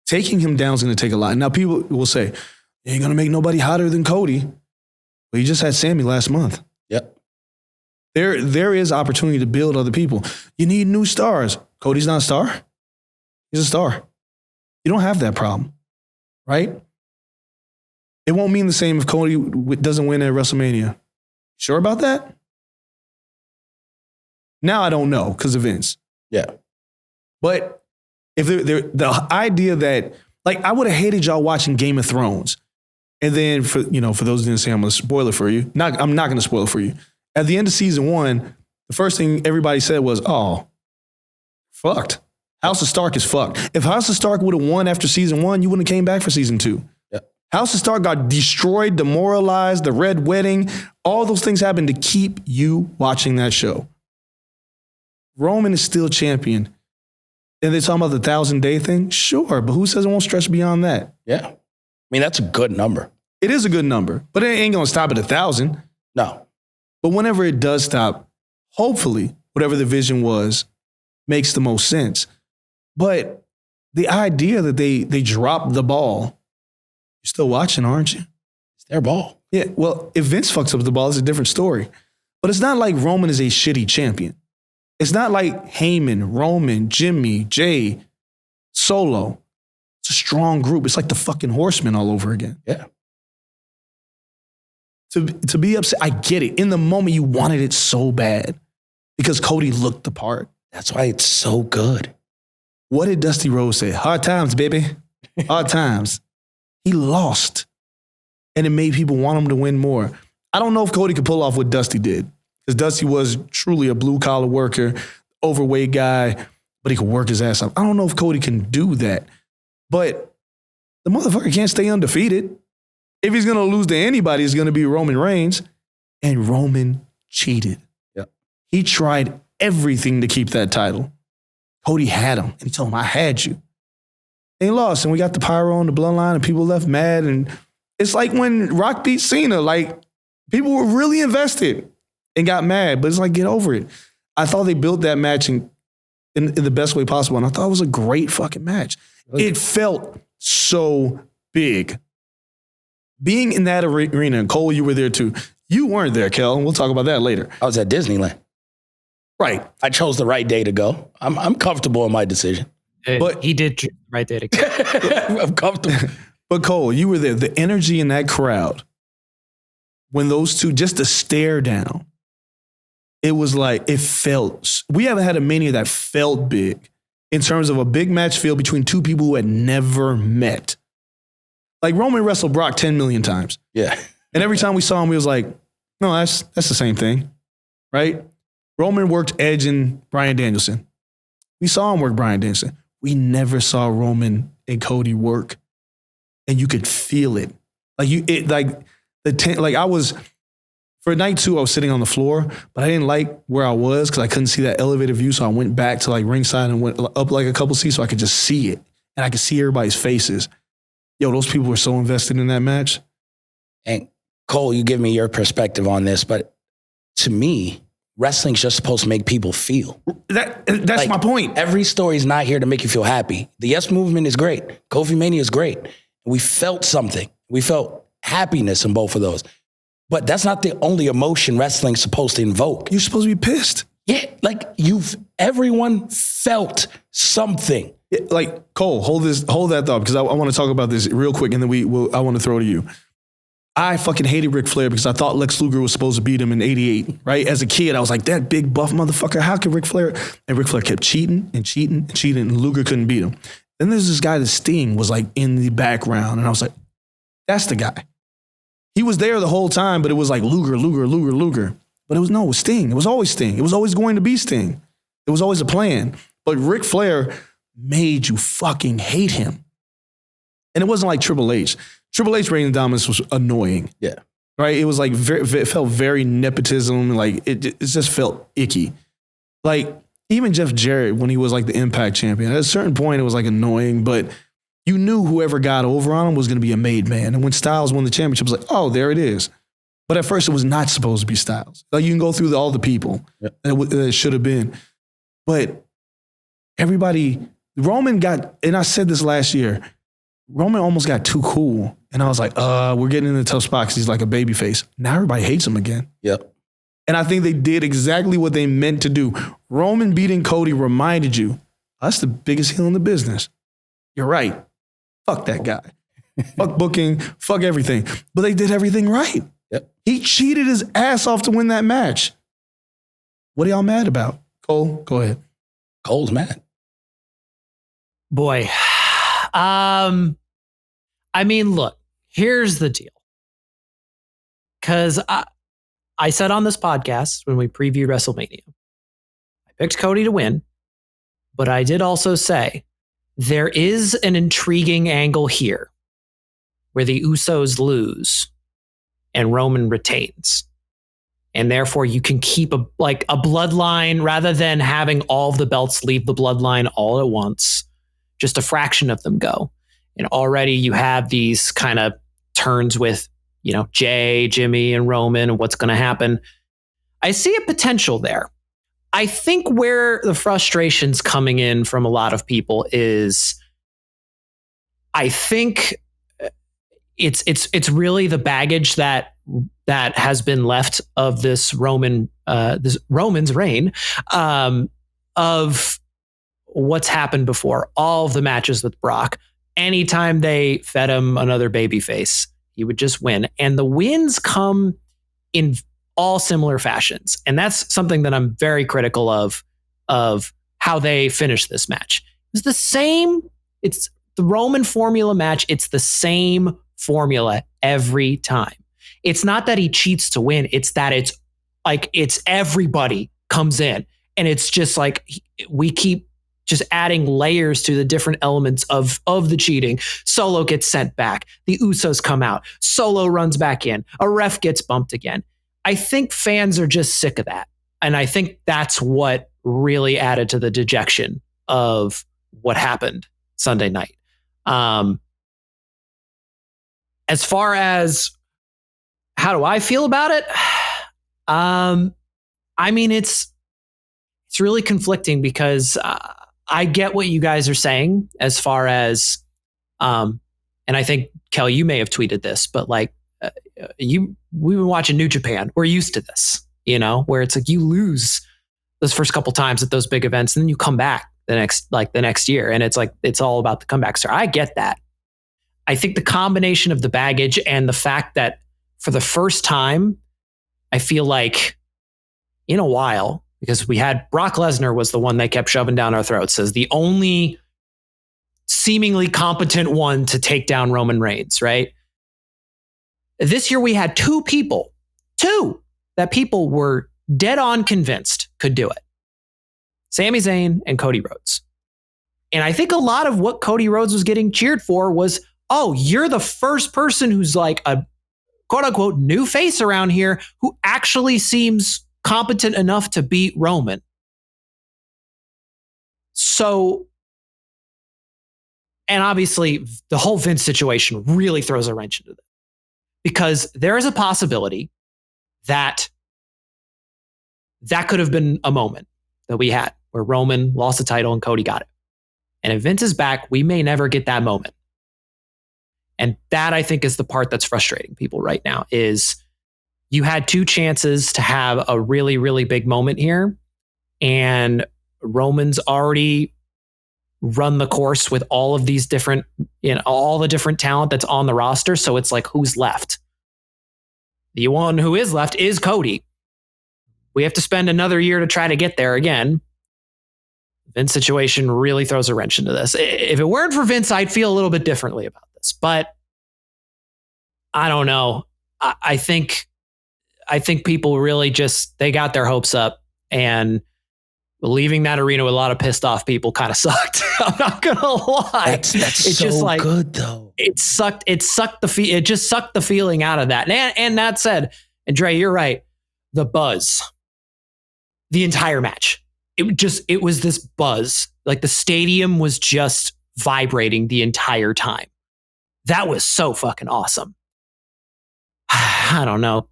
Taking him down is going to take a lot. Now people will say, you ain't going to make nobody hotter than Cody. But you just had Sammy last month. Yep. There is opportunity to build other people. You need new stars. Cody's not a star. He's a star. You don't have that problem, right? It won't mean the same if Cody doesn't win at WrestleMania. Sure about that? Now I don't know because of Vince. Yeah. But if the idea that, like, I would have hated y'all watching Game of Thrones. And then for those who didn't say I'm going to spoil it for you. I'm not going to spoil it for you. At the end of season 1, the first thing everybody said was, oh, fucked. House of Stark is fucked. If House of Stark would have won after season 1, you wouldn't have came back for season 2. Yep. House of Stark got destroyed, demoralized, the Red Wedding. All those things happened to keep you watching that show. Roman is still champion. And they're talking about the 1,000-day thing? Sure, but who says it won't stretch beyond that? Yeah. I mean, that's a good number. It is a good number, but it ain't going to stop at 1,000. No. But whenever it does stop, hopefully, whatever the vision was, makes the most sense. But the idea that they dropped the ball, you're still watching, aren't you? It's their ball. Yeah, well, if Vince fucks up the ball, it's a different story. But it's not like Roman is a shitty champion. It's not like Heyman, Roman, Jimmy, Jay, Solo. It's a strong group. It's like the fucking Horsemen all over again. Yeah. To be upset, I get it. In the moment, you wanted it so bad because Cody looked the part. That's why it's so good. What did Dusty Rhodes say? Hard times, baby. Hard times. He lost. And it made people want him to win more. I don't know if Cody could pull off what Dusty did. Because Dusty was truly a blue-collar worker, overweight guy, but he could work his ass off. I don't know if Cody can do that. But the motherfucker can't stay undefeated. If he's going to lose to anybody, it's going to be Roman Reigns. And Roman cheated. Yep. He tried everything to keep that title. Cody had him. And he told him, I had you. And he lost. And we got the pyro on the bloodline and people left mad. And it's like when Rock beat Cena. Like, people were really invested and got mad. But it's like, get over it. I thought they built that match in the best way possible. And I thought it was a great fucking match. It felt so big. Being in that arena, and Coale, you were there too. You weren't there, Kel, and we'll talk about that later. I was at Disneyland. Right. I chose the right day to go. I'm comfortable in my decision. But he did choose the right day to go. I'm comfortable. But Coale, you were there. The energy in that crowd, when those two, just the stare down, it was like, it felt, we haven't had a Mania that felt big in terms of a big match feel between two people who had never met. Like Roman wrestled Brock 10 million times. Yeah. And every time we saw him, we was like, no, that's the same thing, right? Roman worked Edge and Bryan Danielson. We saw him work Bryan Danielson. We never saw Roman and Cody work. And you could feel it. For night 2, I was sitting on the floor, but I didn't like where I was because I couldn't see that elevator view. So I went back to like ringside and went up like a couple seats so I could just see it. And I could see everybody's faces. Yo, those people were so invested in that match. And Coale, you give me your perspective on this, but to me, wrestling's just supposed to make people feel. That's like, my point. Every story is not here to make you feel happy. The Yes Movement is great. Kofi Mania is great. We felt something. We felt happiness in both of those. But that's not the only emotion wrestling's supposed to invoke. You're supposed to be pissed. Yeah, like everyone felt something. Yeah, like Coale, hold that thought because I want to talk about this real quick, and then I want to throw to you. I fucking hated Ric Flair because I thought Lex Luger was supposed to beat him in '88. Right, as a kid, I was like, that big buff motherfucker. How could Ric Flair? And Ric Flair kept cheating and cheating and cheating, and Luger couldn't beat him. Then there's this guy, the Sting, was like in the background. And I was like, that's the guy. He was there the whole time, but it was like Luger. But it was Sting. It was always Sting. It was always going to be Sting. It was always a plan. But Ric Flair made you fucking hate him. And it wasn't like Triple H. Triple H reign of dominance was annoying. Yeah. Right? It was like, it felt very nepotism. Like, it just felt icky. Like, even Jeff Jarrett, when he was like the Impact champion, at a certain point, it was like annoying, but you knew whoever got over on him was going to be a made man. And when Styles won the championship, it was like, oh, there it is. But at first, it was not supposed to be Styles. Like, you can go through all the people that it should have been. But everybody, Roman got, and I said this last year, Roman almost got too cool. And I was like, we're getting in a tough spot because he's like a babyface. Now everybody hates him again. Yep. And I think they did exactly what they meant to do. Roman beating Cody reminded you, that's the biggest heel in the business. You're right. Fuck that guy. Fuck booking. Fuck everything. But they did everything right. Yep. He cheated his ass off to win that match. What are y'all mad about? Cole, go ahead. Cole's mad. Boy. I mean, look, here's the deal. Because I said on this podcast when we previewed WrestleMania, I picked Cody to win, but I did also say there is an intriguing angle here where the Usos lose and Roman retains. And therefore you can keep a bloodline rather than having all of the belts leave the bloodline all at once, just a fraction of them go. And already you have these kind of turns with, you know, Jay, Jimmy, and Roman, and what's going to happen. I see a potential there. I think where the frustration's coming in from a lot of people is, I think it's really the baggage that has been left of this Roman's reign, of what's happened before. All of the matches with Brock, anytime they fed him another babyface, he would just win. And the wins come in all similar fashions. And that's something that I'm very critical of how they finished this match. It's the same. It's the Roman formula match. It's the same formula every time. It's not that he cheats to win. It's that it's everybody comes in. And it's just like we keep just adding layers to the different elements of the cheating. Solo gets sent back. The Usos come out. Solo runs back in. A ref gets bumped again. I think fans are just sick of that. And I think that's what really added to the dejection of what happened Sunday night. As far as how do I feel about it? I mean, it's really conflicting because I get what you guys are saying as far as, and I think, Kel, you may have tweeted this, but like, we've been watching New Japan. We're used to this, you know, where it's like you lose those first couple times at those big events and then you come back the next year. And it's like, it's all about the comeback. So I get that. I think the combination of the baggage and the fact that for the first time, I feel like in a while, because we had Brock Lesnar was the one they kept shoving down our throats as the only seemingly competent one to take down Roman Reigns, right? This year we had two that people were dead on convinced could do it. Sami Zayn and Cody Rhodes. And I think a lot of what Cody Rhodes was getting cheered for was, oh, you're the first person who's like a quote unquote new face around here who actually seems competent enough to beat Roman. So, and obviously the whole Vince situation really throws a wrench into this because there is a possibility that could have been a moment that we had where Roman lost the title and Cody got it. And if Vince is back, we may never get that moment. And that I think is the part that's frustrating people right now is you had two chances to have a really, really big moment here. And Roman's already run the course with all of these different, you know, all the different talent that's on the roster. So it's like, who's left? The one who is left is Cody. We have to spend another year to try to get there again. Vince situation really throws a wrench into this. If it weren't for Vince, I'd feel a little bit differently about this, but I don't know. I think people really they got their hopes up, and leaving that arena with a lot of pissed off people kind of sucked. I'm not gonna lie. That's it's so just like, good though. It just sucked the feeling out of that. And that said, and Dre, you're right. The buzz, the entire match, it was this buzz. Like the stadium was just vibrating the entire time. That was so fucking awesome. I don't know,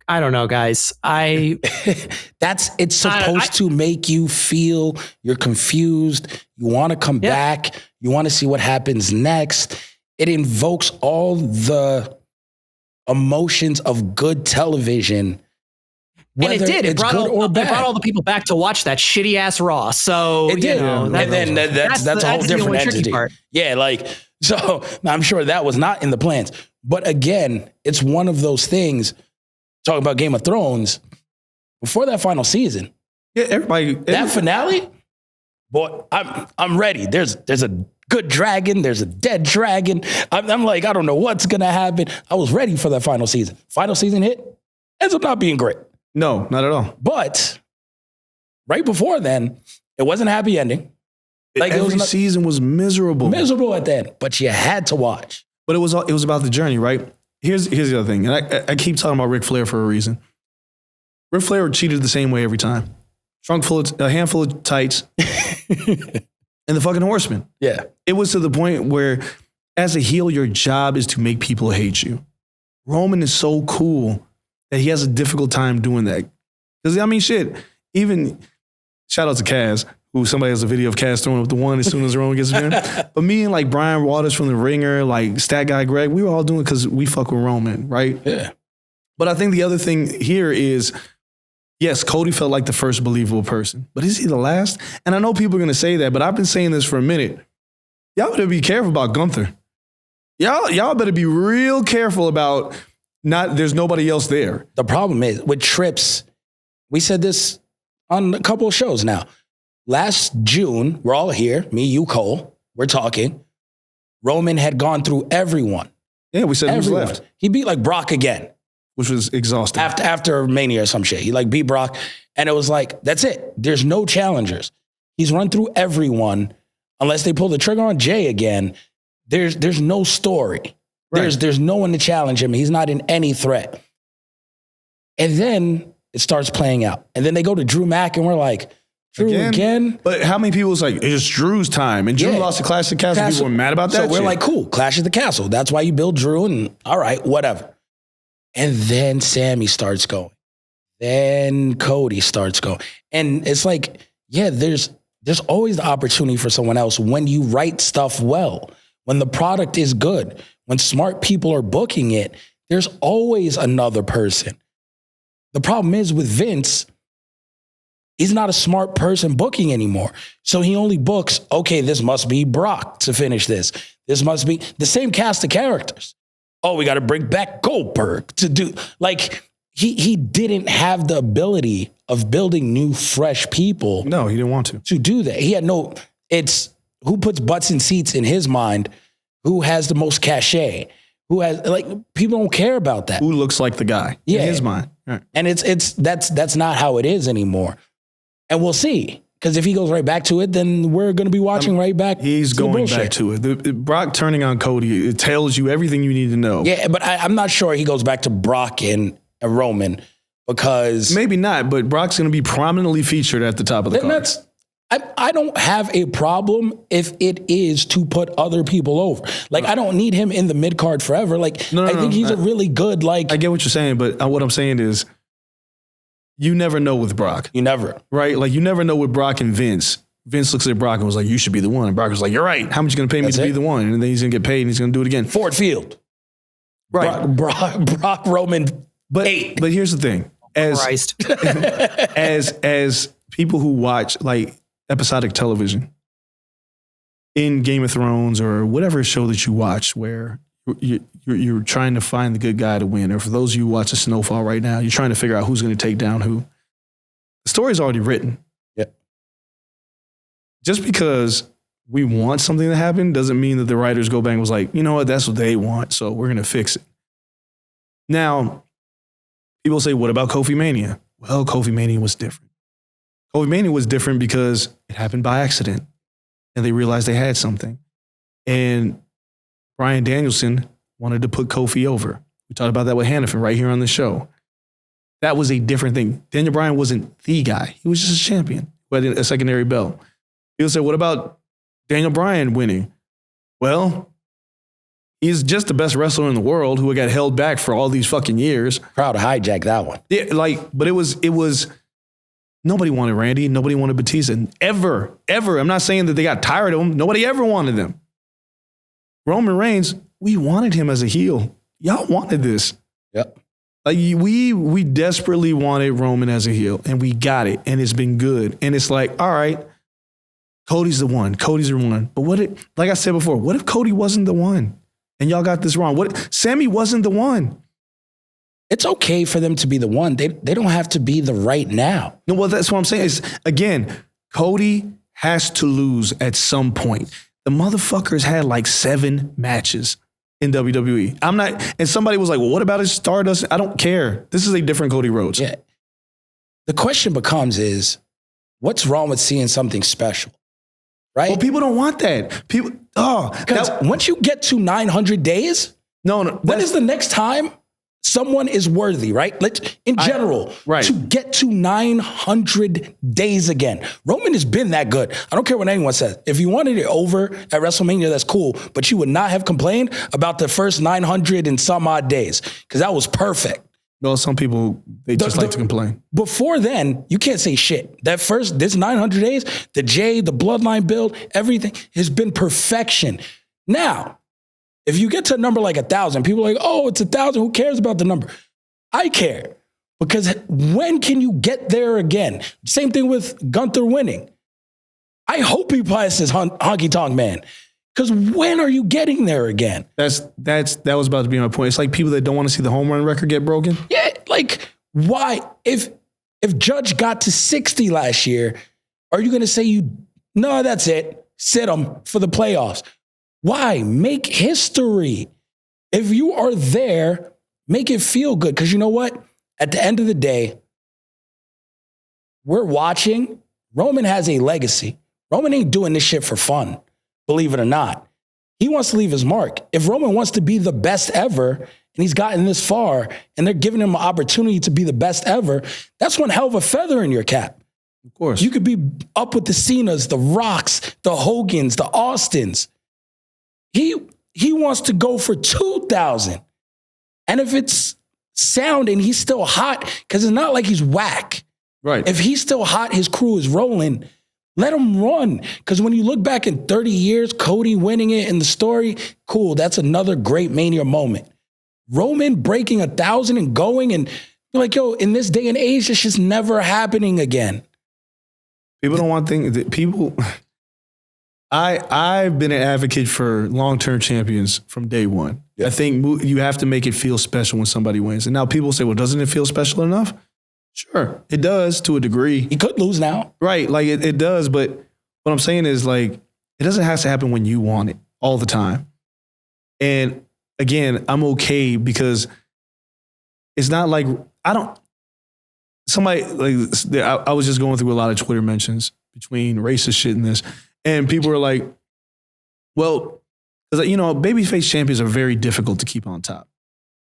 guys. It's supposed to make you feel you're confused. You want to come back. You want to see what happens next. It invokes all the emotions of good television. And it did. It brought all the people back to watch that shitty ass Raw. So it did. And then that's a whole different entity. Yeah, like, so I'm sure that was not in the plans. But again, it's one of those things, talking about Game of Thrones, before that final season. Yeah, that finale, boy, I'm ready. There's a good dragon, there's a dead dragon. I'm like, I don't know what's gonna happen. I was ready for that final season. Final season hit, ends up not being great. No, not at all. But right before then, it wasn't a happy ending. Like every season was miserable. Miserable at the end, but you had to watch. But it was about the journey, right? Here's the other thing, and I keep talking about Ric Flair for a reason. Ric Flair cheated the same way every time. A handful of tights, and the fucking Horseman. Yeah. It was to the point where, as a heel, your job is to make people hate you. Roman is so cool that he has a difficult time doing that. Because, I mean, shit, even, shout out to Kaz, who somebody has a video of Kaz throwing up the one as soon as Roman gets in. But me and like Brian Waters from The Ringer, like Stat Guy Greg, we were all doing it because we fuck with Roman, right? Yeah. But I think the other thing here is, yes, Cody felt like the first believable person, but is he the last? And I know people are going to say that, but I've been saying this for a minute. Y'all better be careful about Gunther. Y'all better be real careful about there's nobody else there. The problem is with trips, we said this on a couple of shows now. Last June, we're all here, me, you, Coale, we're talking. Roman had gone through everyone. Yeah, we said everyone. He was left. He beat like Brock again. Which was exhausting. After Mania or some shit. He like beat Brock. And it was like, that's it. There's no challengers. He's run through everyone. Unless they pull the trigger on Jay again, there's no story. Right. There's no one to challenge him. He's not in any threat. And then it starts playing out. And then they go to Drew Mack and we're like, Drew again? But how many people was like, it's Drew's time. And Drew lost to Clash at the Castle. People were mad about that. So we're like, cool, Clash at the Castle. That's why you build Drew and all right, whatever. And then Sammy starts going. Then Cody starts going. And it's like, yeah, there's always the opportunity for someone else when you write stuff well, when the product is good, when smart people are booking it, there's always another person. The problem is with Vince, he's not a smart person booking anymore. So he only books, okay, this must be Brock to finish this. This must be the same cast of characters. Oh, we got to bring back Goldberg to do, like, he didn't have the ability of building new, fresh people. No, he didn't want to do that. He had it's who puts butts in seats in his mind, who has the most cachet, who has, like, people don't care about that. Who looks like the guy in his mind. Right. And that's not how it is anymore. And we'll see. Because if he goes right back to it, then we're going to be watching right back. He's going back to it. Brock turning on Cody, it tells you everything you need to know. Yeah, but I'm not sure he goes back to Brock and Roman because... Maybe not, but Brock's going to be prominently featured at the top of the card. I don't have a problem if it is to put other people over. Like, I don't need him in the mid-card forever. Like, I think he's a really good, like... I get what you're saying, but what I'm saying is, you never know with Brock. You never. Right? Like, you never know with Brock and Vince. Vince looks at Brock and was like, you should be the one. And Brock was like, you're right. How much are you going to pay me to be the one? And then he's going to get paid and he's going to do it again. Ford Field. Right. Brock Roman, but here's the thing. As people who watch, like, episodic television in Game of Thrones or whatever show that you watch where you're trying to find the good guy to win, or for those of you who watch Snowfall right now, you're trying to figure out who's going to take down who. The story's already written. Yeah. just because we want something to happen doesn't mean that the writers go back and was like, you know what, that's what they want, so we're going to fix it. Now, people say, what about Kofi Mania? Well, Kofi Mania was different. Kofi Mania was different because it happened by accident, and they realized they had something. And Bryan Danielson wanted to put Kofi over. We talked about that with Hannafin right here on the show. That was a different thing. Daniel Bryan wasn't the guy. He was just a champion who had a secondary belt. People say, what about Daniel Bryan winning? Well, he's just the best wrestler in the world who got held back for all these fucking years. Proud to hijack that one. Yeah, but it was nobody wanted Randy. Nobody wanted Batista. Ever. I'm not saying that they got tired of him. Nobody ever wanted them. Roman Reigns, we wanted him as a heel. Y'all wanted this. Yep. Like we desperately wanted Roman as a heel, and we got it, and it's been good. And it's like, all right, Cody's the one. But like I said before, what if Cody wasn't the one? And y'all got this wrong. What if Sammy wasn't the one? It's okay for them to be the one. They don't have to be the right now. No, well, that's what I'm saying. Is again, Cody has to lose at some point. The motherfuckers had like 7 matches in WWE. And somebody was like, well, what about his Stardust? I don't care. This is a different Cody Rhodes. Yeah. The question becomes is, what's wrong with seeing something special? Right? Well, people don't want that. Because once you get to 900 days, when is the next time someone is worthy, right? In general, to get to 900 days again. Roman has been that good. I don't care what anyone says. If you wanted it over at WrestleMania, that's cool, but you would not have complained about the first 900 and some odd days, because that was perfect. Well, some people, they just like to complain. Before then, you can't say shit. This 900 days, the bloodline build, everything has been perfection. Now, if you get to a number like 1,000, people are like, oh, it's 1,000. Who cares about the number? I care, because when can you get there again? Same thing with Gunther winning. I hope he passes Honky Tonk Man. Because when are you getting there again? That was about to be my point. It's like people that don't want to see the home run record get broken. Yeah, like why? If Judge got to 60 last year, are you going to say no, that's it. Sit him for the playoffs. Why? Make history. If you are there, make it feel good. Because you know what? At the end of the day, we're watching. Roman has a legacy. Roman ain't doing this shit for fun. Believe it or not. He wants to leave his mark. If Roman wants to be the best ever, and he's gotten this far, and they're giving him an opportunity to be the best ever, that's one hell of a feather in your cap. Of course. You could be up with the Cenas, the Rocks, the Hogans, the Austins. He wants to go for 2,000. And if it's sound and he's still hot, because it's not like he's whack. Right. If he's still hot, his crew is rolling. Let him run. Because when you look back in 30 years, Cody winning it in the story, cool, that's another great Mania moment. Roman breaking 1,000 and going, and you're like, yo, in this day and age, it's just never happening again. People don't want things that people... I've been an advocate for long-term champions from day one. Yeah. I think you have to make it feel special when somebody wins. And now people say, well, doesn't it feel special enough? Sure, it does to a degree. He could lose now. Right, like it does, but what I'm saying is like, it doesn't have to happen when you want it all the time. And again, I'm okay because it's not like, I was just going through a lot of Twitter mentions between racist shit and this, and people were like, well, because babyface champions are very difficult to keep on top.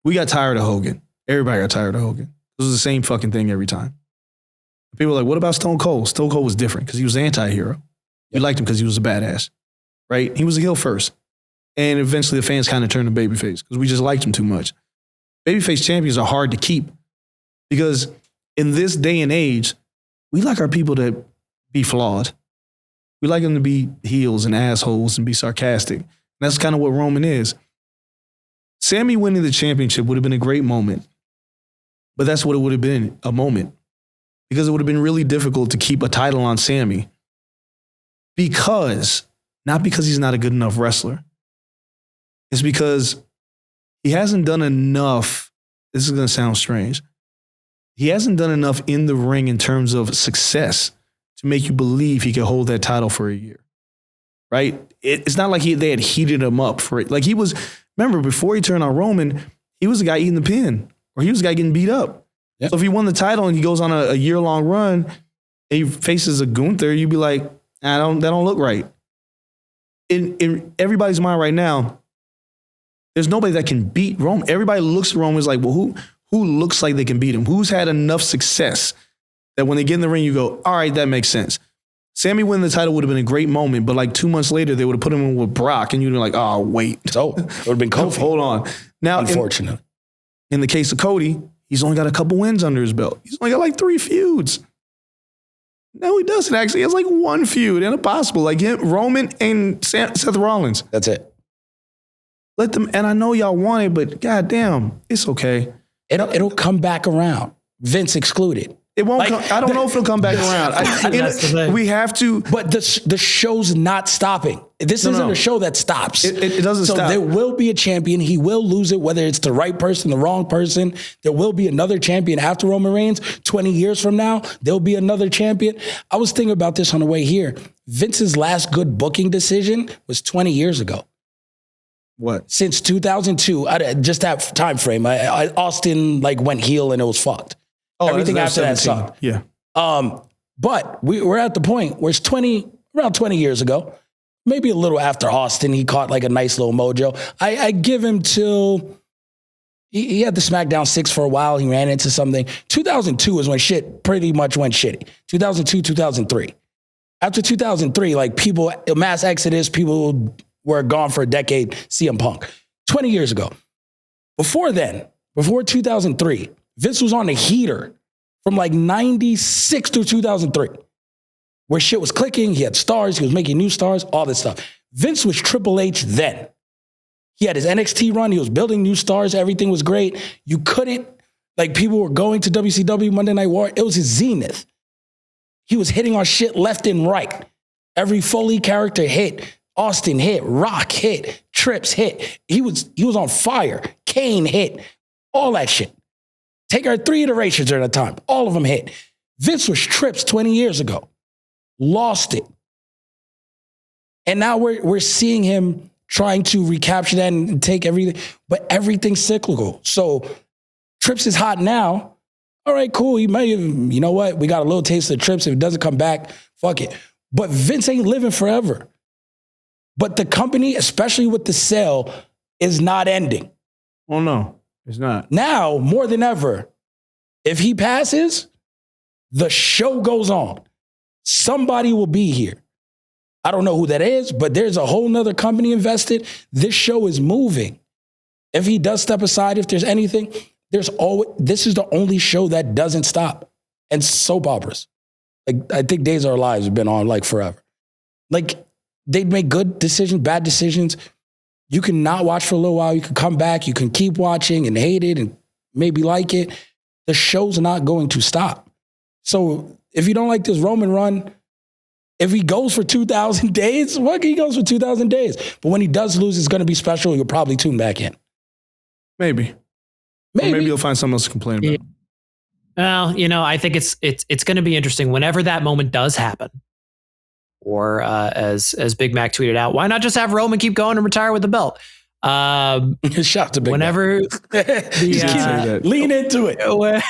We got tired of Hogan. Everybody got tired of Hogan. It was the same fucking thing every time. People were like, what about Stone Cold? Stone Cold was different because he was an anti-hero. We liked him because he was a badass, right? He was a heel first. And eventually the fans kind of turned to babyface because we just liked him too much. Babyface champions are hard to keep because in this day and age, we like our people to be flawed. We like them to be heels and assholes and be sarcastic. And that's kind of what Roman is. Sammy winning the championship would have been a great moment. But that's what it would have been, a moment. Because it would have been really difficult to keep a title on Sammy. Not because he's not a good enough wrestler. It's because he hasn't done enough. This is going to sound strange. He hasn't done enough in the ring in terms of success to make you believe he could hold that title for a year, right? It's not like they had heated him up for it. Like he was, remember, before he turned on Roman, he was the guy eating the pin, or he was the guy getting beat up. Yep. So if he won the title and he goes on a year-long run and he faces a Gunther, you'd be like, that don't look right. In everybody's mind right now, there's nobody that can beat Roman. Everybody looks at Roman as like, well, who looks like they can beat him? Who's had enough success that when they get in the ring, you go, all right, that makes sense. Sammy winning the title would have been a great moment, but like 2 months later, they would have put him in with Brock, and you'd be like, oh, wait. So it would have been Kofi. Hold on. Now, unfortunate. In the case of Cody, he's only got a couple wins under his belt. He's only got like 3 feuds. No, he doesn't actually. He has like 1 feud and a possible, like him, Roman and Seth Rollins. That's it. Let them, and I know y'all want it, but goddamn, it's okay. It'll come back around. Vince excluded. It won't. I don't know if it'll come back around. We have to. But the show's not stopping. This isn't a show that stops. It doesn't stop. So there will be a champion. He will lose it, whether it's the right person, the wrong person. There will be another champion after Roman Reigns. 20 years from now, there'll be another champion. I was thinking about this on the way here. Vince's last good booking decision was 20 years ago. What? Since 2002, just that time frame. Austin went heel and it was fucked. Oh, everything after 17. that sucked. Yeah. But we're at the point where it's around 20 years ago, maybe a little after Austin, he caught like a nice little mojo. I give him till he had the SmackDown 6 for a while. He ran into something. 2002 is when shit pretty much went shitty. 2002, 2003. After 2003, mass exodus, people were gone for a decade. CM Punk. 20 years ago. Before then, before 2003, Vince was on a heater from 96 to 2003, where shit was clicking. He had stars. He was making new stars, all this stuff. Vince was Triple H then. He had his NXT run. He was building new stars. Everything was great. You couldn't, people were going to WCW Monday Night War. It was his zenith. He was hitting on shit left and right. Every Foley character hit. Austin hit. Rock hit. Trips hit. He was on fire. Kane hit. All that shit. Take our 3 iterations at a time. All of them hit. Vince was Trips 20 years ago. Lost it. And now we're seeing him trying to recapture that and take everything. But everything's cyclical. So Trips is hot now. All right, cool. He may have, you know what? We got a little taste of Trips. If it doesn't come back, fuck it. But Vince ain't living forever. But the company, especially with the sale, is not ending. Oh, no. It's not. Now, more than ever, if he passes, the show goes on. Somebody will be here. I don't know who that is, but there's a whole nother company invested. This show is moving. If he does step aside, if there's anything, this is the only show that doesn't stop. And soap operas. I think Days of Our Lives have been on forever. They'd make good decisions, bad decisions. You can not watch for a little while. You can come back. You can keep watching and hate it and maybe like it. The show's not going to stop. So if you don't like this Roman run, if he goes for 2,000 days, he goes for 2,000 days. But when he does lose, it's going to be special. You'll probably tune back in. Maybe. Or maybe you'll find something else to complain about. Well, I think it's going to be interesting whenever that moment does happen. Or as Big Mac tweeted out, why not just have Roman keep going and retire with the belt? Shout to Big whenever Mac. Lean into it.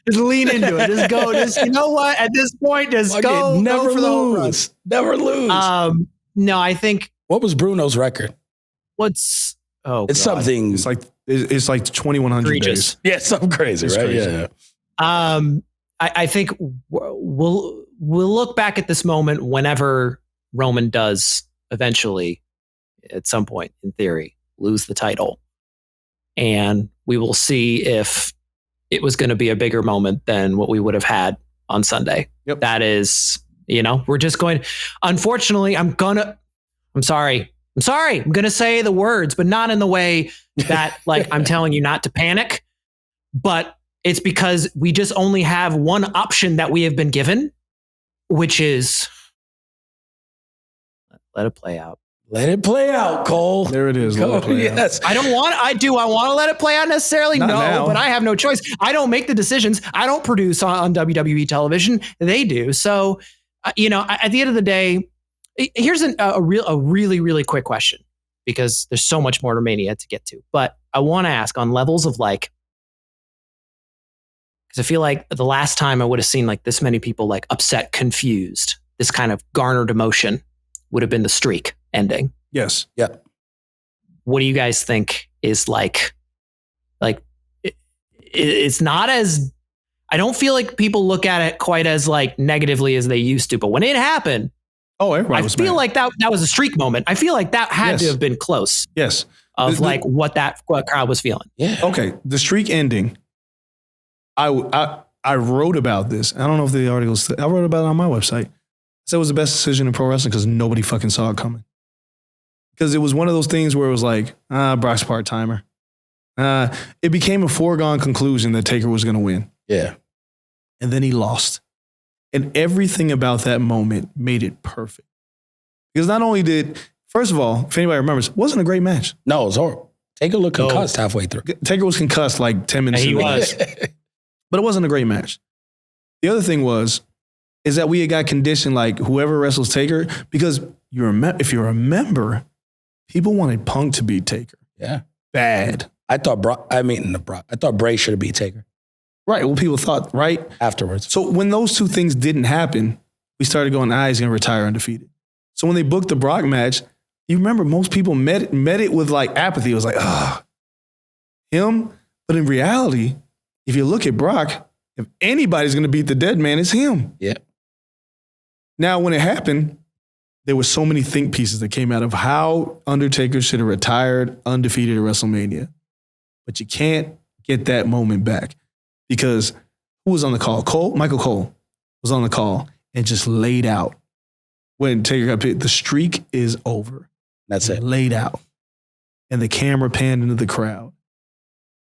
Just lean into it. Just go. You know what? At this point, go. Never go for lose. Never lose. No, I think. What was Bruno's record? It's something. It's like 2,100 days. Yeah, something crazy, right? Crazy. Yeah. I think we'll look back at this moment whenever Roman does eventually, at some point, in theory, lose the title. And we will see if it was going to be a bigger moment than what we would have had on Sunday. Yep. That is, we're just going, unfortunately, I'm sorry. I'm going to say the words, but not in the way that I'm telling you not to panic, but it's because we just only have one option that we have been given, which is let it play out. Let it play out, Coale. There it is. Let it play out. Yes. I want to let it play out necessarily? Not no, now. But I have no choice. I don't make the decisions. I don't produce on WWE television. They do. So you know, at the end of the day, here's a really, really quick question, because there's so much more to Mania to get to. But I want to ask on levels of like, because I feel like the last time I would have seen like this many people like upset, confused, this kind of garnered emotion would have been the streak ending. Yes. Yeah. What do you guys think is like it's not as, I don't feel like people look at it quite as like negatively as they used to, but when it happened, everybody I was feel mad. like that was a streak moment. I feel like that had to have been close Yes. of like what crowd was feeling. Yeah. Okay. The streak ending. I wrote about this. I don't know if the articles, I wrote about it on my website. I said it was the best decision in pro wrestling because nobody fucking saw it coming. Because it was one of those things where it was like, Brock's part-timer. It became a foregone conclusion that Taker was going to win. Yeah. And then he lost. And everything about that moment made it perfect. Because not only first of all, if anybody remembers, it wasn't a great match. No, it was horrible. Taker looked concussed halfway through. Taker was concussed like 10 minutes He in. was. But it wasn't a great match. The other thing is that we had got conditioned like whoever wrestles Taker, because if you remember, people wanted Punk to beat Taker. Yeah. Bad. I thought Bray should have beat Taker. Right. Well, people thought, right? Afterwards. So when those two things didn't happen, we started going, he's going to retire undefeated. So when they booked the Brock match, you remember most people met it with like apathy. It was like, him. But in reality, if you look at Brock, if anybody's going to beat the dead man, it's him. Yeah. Now, when it happened, there were so many think pieces that came out of how Undertaker should have retired undefeated at WrestleMania. But you can't get that moment back because who was on the call? Michael Coale was on the call and just laid out. When Taker got picked, the streak is over. That's it. Laid out. And the camera panned into the crowd.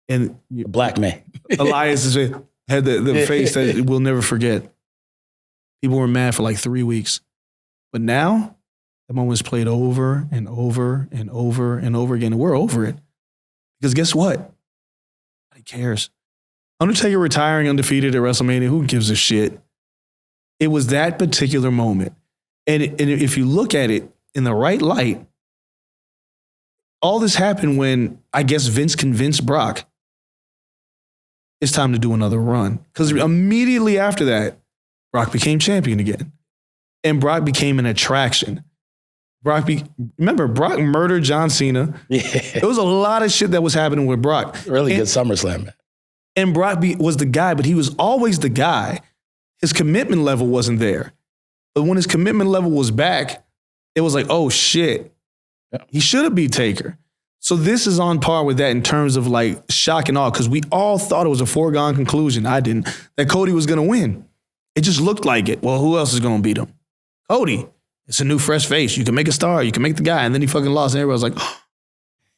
And The black man. Elias had the face that we'll never forget. People were mad for like 3 weeks. But now, the moment was played over and over and over and over again. And we're over it. Because guess what? Nobody cares. Undertaker retiring undefeated at WrestleMania, who gives a shit? It was that particular moment. And if you look at it in the right light, all this happened when, I guess, Vince convinced Brock, it's time to do another run. Because immediately after that, Brock became champion again. And Brock became an attraction. Remember, Brock murdered John Cena. Yeah. There was a lot of shit that was happening with Brock. Really good SummerSlam, man. And Brock was the guy, but he was always the guy. His commitment level wasn't there. But when his commitment level was back, it was like, oh shit, he should have beat Taker. So this is on par with that in terms of like shock and awe, because we all thought it was a foregone conclusion. I didn't, that Cody was going to win. It just looked like it. Well, who else is going to beat him? Cody. It's a new fresh face. You can make a star. You can make the guy. And then he fucking lost. And everybody was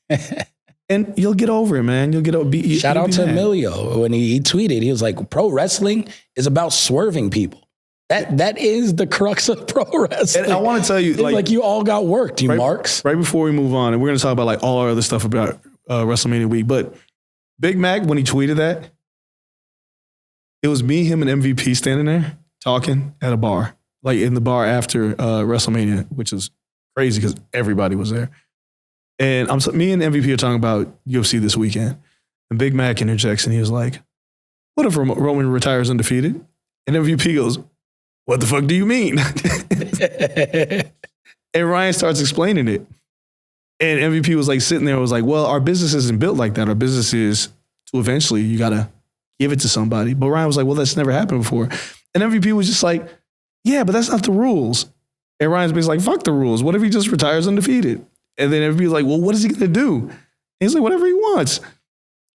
like, and you'll get over it, man. You'll get over it. Shout out to Emilio when he tweeted. He was like, pro wrestling is about swerving people. That is the crux of pro wrestling. And I want to tell you, like you all got worked, you marks. Right before we move on, and we're going to talk about like all our other stuff about WrestleMania week. But Big Mac, when he tweeted that, it was me, him, and MVP standing there talking at a bar, like in the bar after WrestleMania, which is crazy because everybody was there. And me and MVP are talking about UFC this weekend. And Big Mac interjects and he was like, what if Roman retires undefeated? And MVP goes, what the fuck do you mean? And Ryan starts explaining it. And MVP was like sitting there, was like, well, our business isn't built like that. Our business is to eventually, you got to give it to somebody. But Ryan was like, well, that's never happened before. And MVP was just like, yeah, but that's not the rules. And Ryan's basically like, fuck the rules. What if he just retires undefeated? And then everybody's like, well, what is he going to do? And he's like, whatever he wants.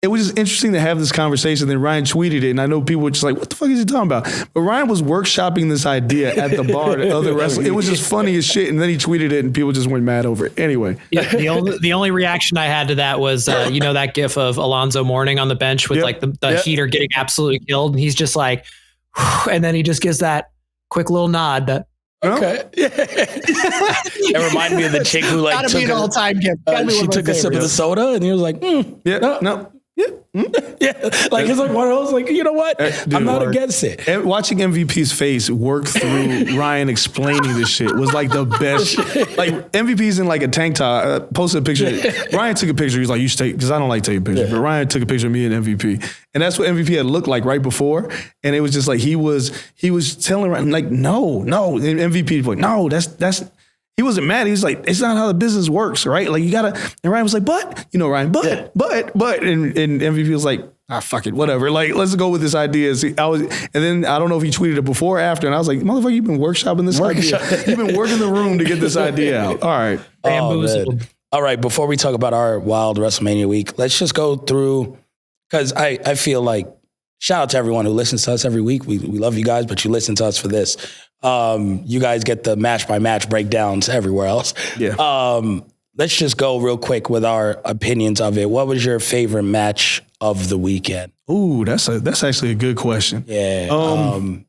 It was just interesting to have this conversation. Then Ryan tweeted it, and I know people were just like, what the fuck is he talking about? But Ryan was workshopping this idea at the bar to other wrestlers. It was just funny as shit. And then he tweeted it, and people just went mad over it. Anyway. Yeah, the only reaction I had to that was, you know, that gif of Alonzo Mourning on the bench with like the heater getting absolutely killed. And he's just like, and then he just gives that quick little nod that, okay. It reminded me of the chick who like gotta took be an all-time gift. she took a sip of the soda and he was like, Yeah, no. Yeah. Yeah, like it's like one of those, like, you know what? Dude, I'm not against it. And watching MVP's face work through Ryan explaining this shit was like the best. Like MVP's in like a tank top. Posted a picture. Ryan took a picture. He was like, "You should take," because I don't like taking pictures. But Ryan took a picture of me and MVP, and that's what MVP had looked like right before. And it was just like he was telling Ryan like, "No." And MVP was like, "No, that's." He wasn't mad. He was like, "It's not how the business works, right? Like you gotta." And Ryan was like, "But," Ryan, but, and MVP was like, fuck it, whatever. Like, let's go with this idea. And then I don't know if he tweeted it before or after, and I was like, "Motherfucker, you've been workshopping this idea. You've been working the room to get this idea out." All right. Bamboozled. All right, before we talk about our wild WrestleMania week, let's just go through, because I feel like, shout out to everyone who listens to us every week. We love you guys, but you listen to us for this. You guys get the match by match breakdowns everywhere else. Yeah. Let's just go real quick with our opinions of it. What was your favorite match of the weekend? Ooh, that's actually a good question. Yeah. Ooh.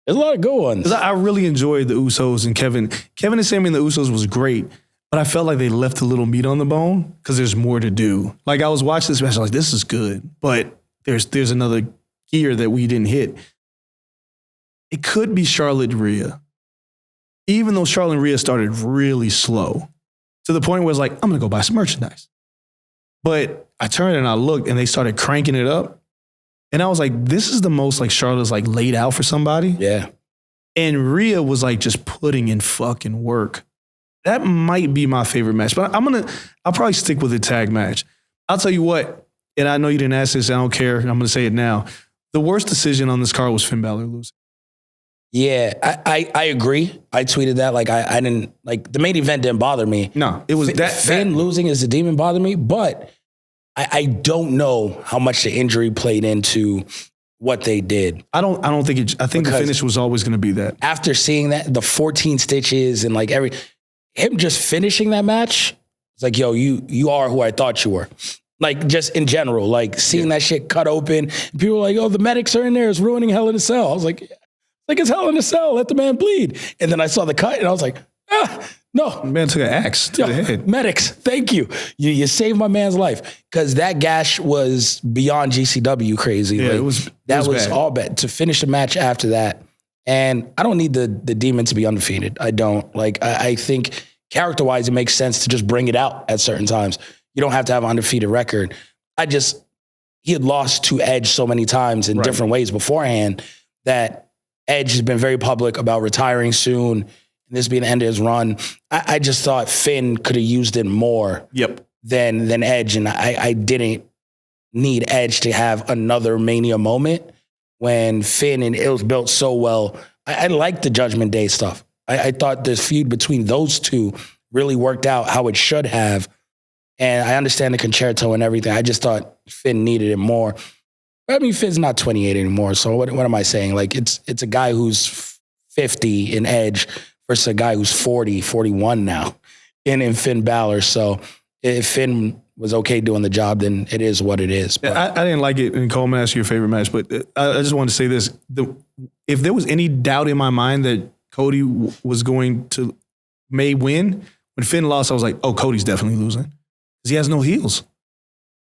There's a lot of good ones. 'Cause I really enjoyed the Usos and Kevin. Kevin and Sami and the Usos was great, but I felt like they left a little meat on the bone because there's more to do. Like I was watching this match, I was like, this is good, but there's another gear that we didn't hit. It could be Charlotte and Rhea. Even though Charlotte and Rhea started really slow, to the point where it's like, I'm going to go buy some merchandise. But I turned and I looked and they started cranking it up. And I was like, this is the most like Charlotte's like laid out for somebody. Yeah. And Rhea was like just putting in fucking work. That might be my favorite match, but I'll probably stick with the tag match. I'll tell you what, and I know you didn't ask this, I don't care, I'm going to say it now. The worst decision on this card was Finn Balor losing. Yeah, I agree. I tweeted that. Like, I didn't, like, the main event didn't bother me. No, it was Finn losing as the demon bothered me, but I don't know how much the injury played into what they did. I think the finish was always going to be that. After seeing that, the 14 stitches and like him just finishing that match, it's like, yo, you are who I thought you were. Like, just in general, like seeing that shit cut open. People were like, oh, the medics are in there. It's ruining Hell in a Cell. I was like, it's Hell in a Cell. Let the man bleed. And then I saw the cut and I was like, no. Man took an axe to the head. Medics, thank you. You saved my man's life. Because that gash was beyond GCW crazy. Yeah, like, that was bad. All bad. To finish the match after that. And I don't need the demon to be undefeated. I don't. Like, I think character-wise, it makes sense to just bring it out at certain times. You don't have to have an undefeated record. He had lost to Edge so many times in different ways beforehand that Edge has been very public about retiring soon, and this being the end of his run. I just thought Finn could have used it more than Edge, and I didn't need Edge to have another Mania moment when Finn and it was built so well. I liked the Judgment Day stuff. I thought the feud between those two really worked out how it should have, and I understand the concerto and everything. I just thought Finn needed it more. I mean, Finn's not 28 anymore, so what am I saying? Like, it's a guy who's 50 in Edge versus a guy who's 40, 41 now in Finn Balor. So if Finn was okay doing the job, then it is what it is. But I didn't like it, and Cole, I'm going to ask you your favorite match, but I just wanted to say this. If there was any doubt in my mind that Cody may win, when Finn lost, I was like, oh, Cody's definitely losing. Because he has no heels.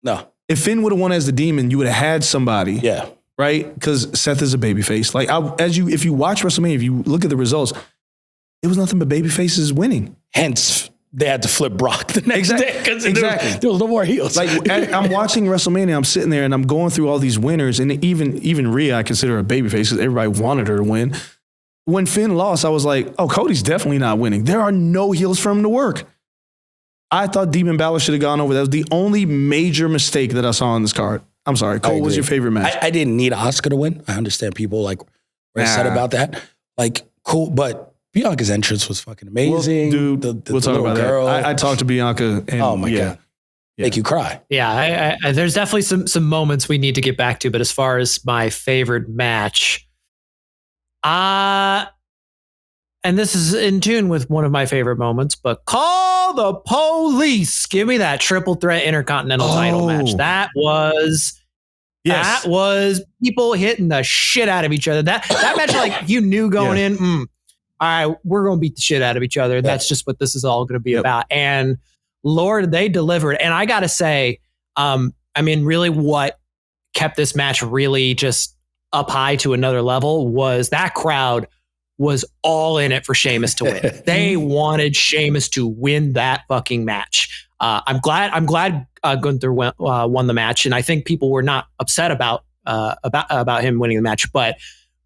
no. If Finn would have won as the demon, you would have had somebody. Yeah. Right? Because Seth is a babyface. Like, if you watch WrestleMania, if you look at the results, it was nothing but babyfaces winning. Hence, they had to flip Brock the next day because there was no more heels. Like, I'm watching WrestleMania, I'm sitting there and I'm going through all these winners, and even Rhea, I consider a babyface because everybody wanted her to win. When Finn lost, I was like, oh, Cody's definitely not winning. There are no heels for him to work. I thought Demon Balor should have gone over. That was the only major mistake that I saw on this card. I'm sorry. Cole, what was your favorite match? I didn't need Asuka to win. I understand people like were upset about that. Like, cool, but Bianca's entrance was fucking amazing. We'll talk about girl. that. I talked to Bianca. And, oh my God. Make you cry. Yeah, there's definitely some moments we need to get back to, but as far as my favorite match, and this is in tune with one of my favorite moments, but call the police. Give me that triple threat intercontinental title match. That was people hitting the shit out of each other. That match, like, you knew going in, all right, we're going to beat the shit out of each other. That's just what this is all going to be about. And Lord, they delivered. And I got to say, really what kept this match really just up high to another level was that crowd was all in it for Sheamus to win. They wanted Sheamus to win that fucking match. I'm glad Gunther won the match, and I think people were not upset about him winning the match, but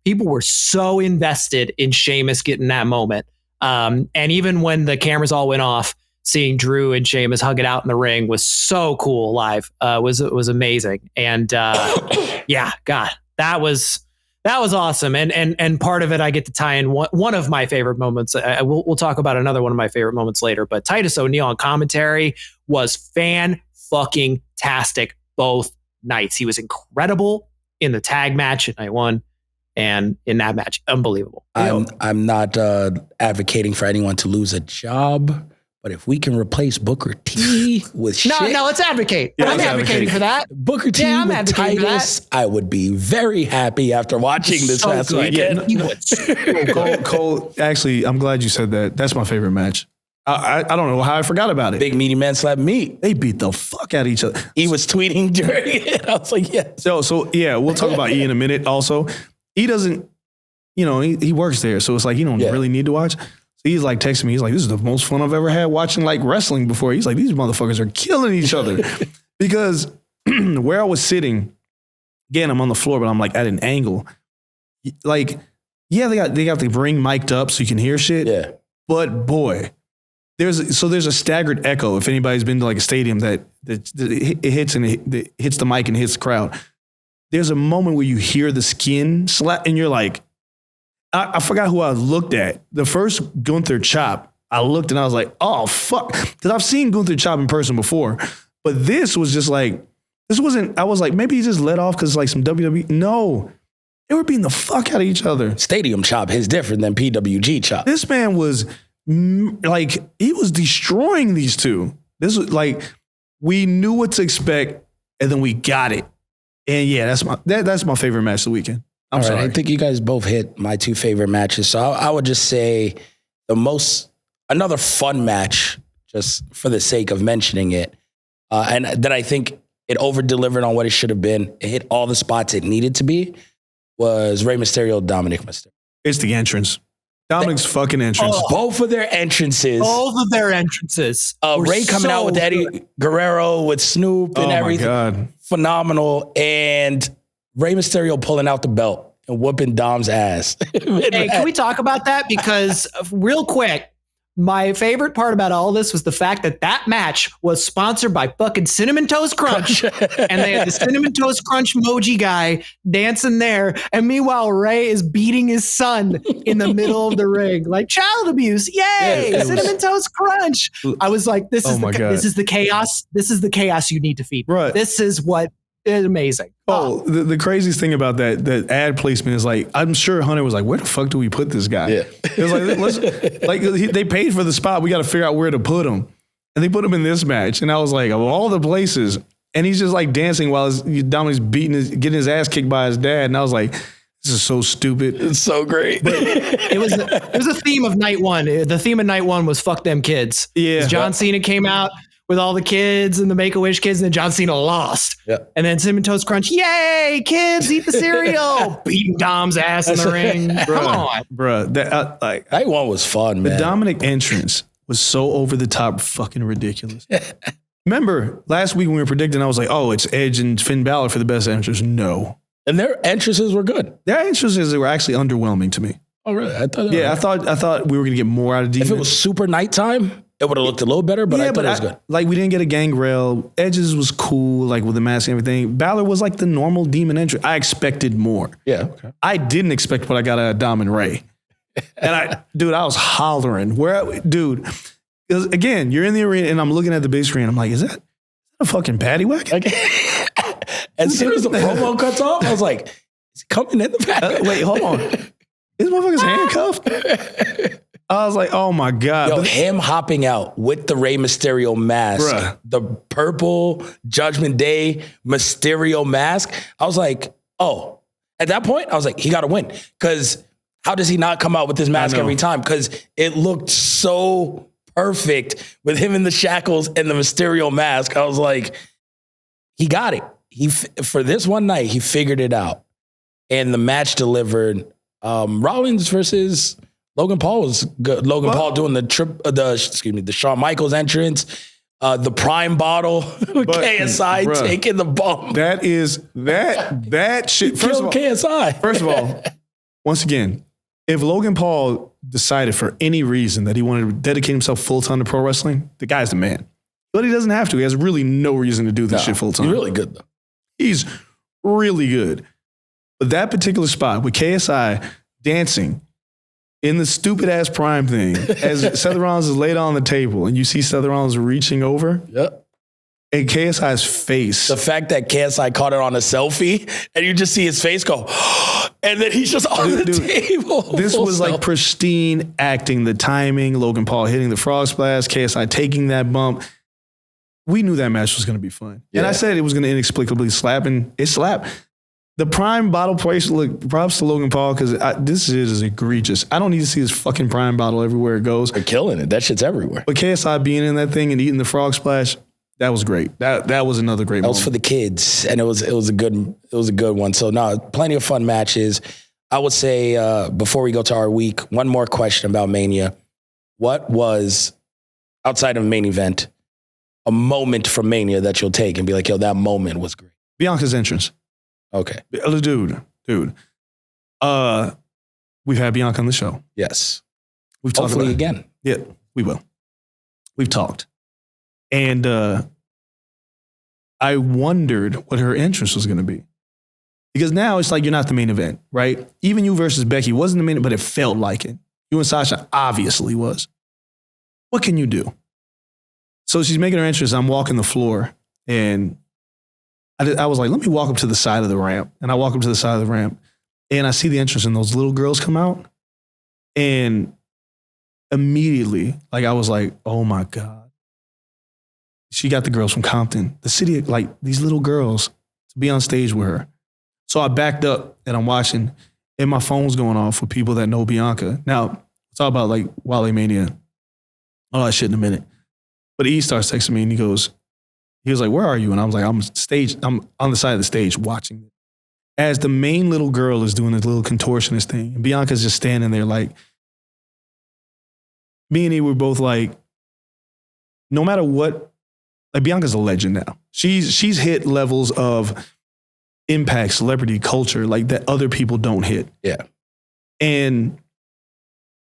people were so invested in Sheamus getting that moment. And even when the cameras all went off, seeing Drew and Sheamus hug it out in the ring was so cool live. Was amazing. And yeah, God, that was awesome. And part of it, I get to tie in one of my favorite moments. We'll talk about another one of my favorite moments later, but Titus O'Neil on commentary was fan-fucking-tastic both nights. He was incredible in the tag match at night one and in that match. Unbelievable. I'm not advocating for anyone to lose a job, but if we can replace Booker T with shit. No, let's advocate. Yeah, I'm advocating for that. Booker T with Titus, I would be very happy after watching this last weekend. Coale, actually, I'm glad you said that. That's my favorite match. I don't know how I forgot about it. Big meaty man slap meat. They beat the fuck out of each other. He was tweeting during it. I was like, yeah. So yeah, we'll talk about E in a minute also. He doesn't, he works there. So it's like, he don't really need to watch. So he's like texting me. He's like, this is the most fun I've ever had watching like wrestling before. He's like, these motherfuckers are killing each other. Because where I was sitting, again, I'm on the floor, but I'm like at an angle. Like, yeah, they got the ring mic'd up so you can hear shit. Yeah. But boy, there's a staggered echo. If anybody's been to like a stadium that it hits and it hits the mic and hits the crowd, there's a moment where you hear the skin slap and you're like, I forgot who I looked at. The first Gunther chop, I looked and I was like, oh fuck, because I've seen Gunther chop in person before, but this was just like, this wasn't. I was like, maybe he just let off because like some WWE. No, they were beating the fuck out of each other. Stadium chop is different than PWG chop. This man was like, he was destroying these two. This was like, we knew what to expect, and then we got it. And yeah, that's my favorite match of the weekend. I'm sorry. I think you guys both hit my two favorite matches. So I would just say another fun match, just for the sake of mentioning it, and that I think it over-delivered on what it should have been. It hit all the spots it needed to be. Was Rey Mysterio, Dominic Mysterio. It's the entrance. Dominic's fucking entrance. Both of their entrances. Rey Ray coming out with Eddie Guerrero, with Snoop and everything. Oh my God. Phenomenal. And Rey Mysterio pulling out the belt and whooping Dom's ass. Hey, can we talk about that? Because real quick, my favorite part about all this was the fact that match was sponsored by fucking Cinnamon Toast Crunch. And they had the Cinnamon Toast Crunch emoji guy dancing there. And meanwhile, Ray is beating his son in the middle of the ring. Like, child abuse. Yay! Yeah, Cinnamon Toast Crunch. I was like, this is the chaos. This is the chaos you need to feed. Right. This is what is amazing. Oh, the craziest thing about that ad placement is like, I'm sure Hunter was like, where the fuck do we put this guy? Yeah. It was like, they paid for the spot. We got to figure out where to put him. And they put him in this match. And I was like, of all the places, and he's just like dancing while Dominic's getting his ass kicked by his dad. And I was like, this is so stupid. It's so great. It was a theme of night one. The theme of night one was fuck them kids. Yeah. John Cena came out with all the kids and the Make-A-Wish kids, and then John Cena lost. Yep. And then Cinnamon Toast Crunch, yay, kids, eat the cereal. Beating Dom's ass in the ring. Come on. Bruh, that one was fun, man. The Dominic entrance was so over the top fucking ridiculous. Remember, last week when we were predicting, I was like, oh, it's Edge and Finn Balor for the best entrance. No. And their entrances were good. Their entrances were actually underwhelming to me. Oh, really? I thought we were going to get more out of Demon. If it was super nighttime, it would have looked a little better, but I thought it was good. Like, we didn't get a Gangrel. Edge's was cool, like with the mask and everything. Balor was like the normal Demon entrance. I expected more. Yeah. Okay. I didn't expect what I got out of Dom and Ray. And I was hollering. Because again, you're in the arena and I'm looking at the big screen. I'm like, is that a fucking paddy whack? As soon as the promo cuts off, I was like, is it coming in the back? Wait, hold on. This motherfucker's handcuffed? I was like, oh my God. Yo, him hopping out with the Rey Mysterio mask, bruh. The purple Judgment Day Mysterio mask. I was like, oh, at that point, I was like, he got to win. Because how does he not come out with this mask every time? Because it looked so perfect with him in the shackles and the Mysterio mask. I was like, he got it. For this one night, he figured it out. And the match delivered. Rollins versus Logan Paul was good. Logan Paul doing the Shawn Michaels entrance, the Prime bottle, KSI taking the bump. That shit. First of all, KSI. First of all, once again, if Logan Paul decided for any reason that he wanted to dedicate himself full time to pro wrestling, the guy's the man. But he doesn't have to. He has really no reason to do this shit full time. He's really good though. He's really good. But that particular spot with KSI dancing in the stupid ass Prime thing, as Seth Rollins is laid on the table and you see Seth Rollins reaching over. Yep. And KSI's face. The fact that KSI caught it on a selfie and you just see his face go, and then he's just on the table. This was like pristine acting, the timing, Logan Paul hitting the frog splash, KSI taking that bump. We knew that match was going to be fun. Yeah. And I said it was going to inexplicably slap, and it slapped. The Prime bottle place, look, props to Logan Paul, because this is egregious. I don't need to see this fucking Prime bottle everywhere it goes. They're killing it. That shit's everywhere. But KSI being in that thing and eating the frog splash, that was great. That was another great moment. That was for the kids, and it was a good one. So no, plenty of fun matches. I would say before we go to our week, one more question about Mania. What was, outside of main event, a moment from Mania that you'll take and be like, yo, that moment was great? Bianca's entrance. Okay. Dude. We've had Bianca on the show. Yes. We've talked hopefully about again. Yeah, we will. We've talked. And I wondered what her entrance was going to be. Because now it's like you're not the main event, right? Even you versus Becky wasn't the main event, but it felt like it. You and Sasha obviously was. What can you do? So she's making her entrance. I'm walking the floor, and I was like, let me walk up to the side of the ramp. And I walk up to the side of the ramp, and I see the entrance, and those little girls come out. And immediately, like, I was like, oh my God. She got the girls from Compton, the city, like these little girls, to be on stage with her. So I backed up, and I'm watching, and my phone's going off for people that know Bianca. Now, we'll talk about like WaleMania, all that shit in a minute. But E starts texting me, and he was like, where are you? And I was like, I'm on the side of the stage watching it. As the main little girl is doing this little contortionist thing, and Bianca's just standing there like, me and E were both like, no matter what, like, Bianca's a legend now. She's hit levels of impact, celebrity, culture, like that other people don't hit. Yeah. And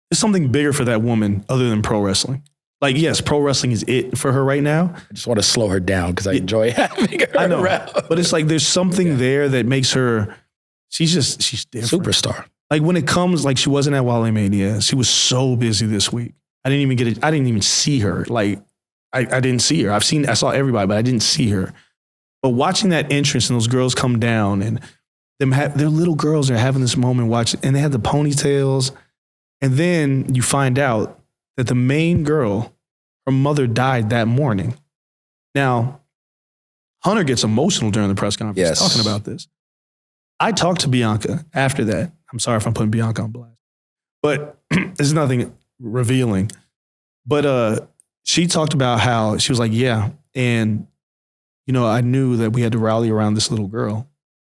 there's something bigger for that woman other than pro wrestling. Like, yes, pro wrestling is it for her right now. I just want to slow her down because I enjoy having her around. But it's like there's something there that makes her, she's different. Superstar. Like when it comes, like she wasn't at WaleMania. She was so busy this week. I didn't even see her. Like I didn't see her. I saw everybody, but I didn't see her. But watching that entrance and those girls come down and their little girls are having this moment watching, and they had the ponytails. And then you find out that the main girl, her mother died that morning. Now, Hunter gets emotional during the press conference talking about this. I talked to Bianca after that. I'm sorry if I'm putting Bianca on blast, but there's nothing revealing. But she talked about how she was like, yeah, and I knew that we had to rally around this little girl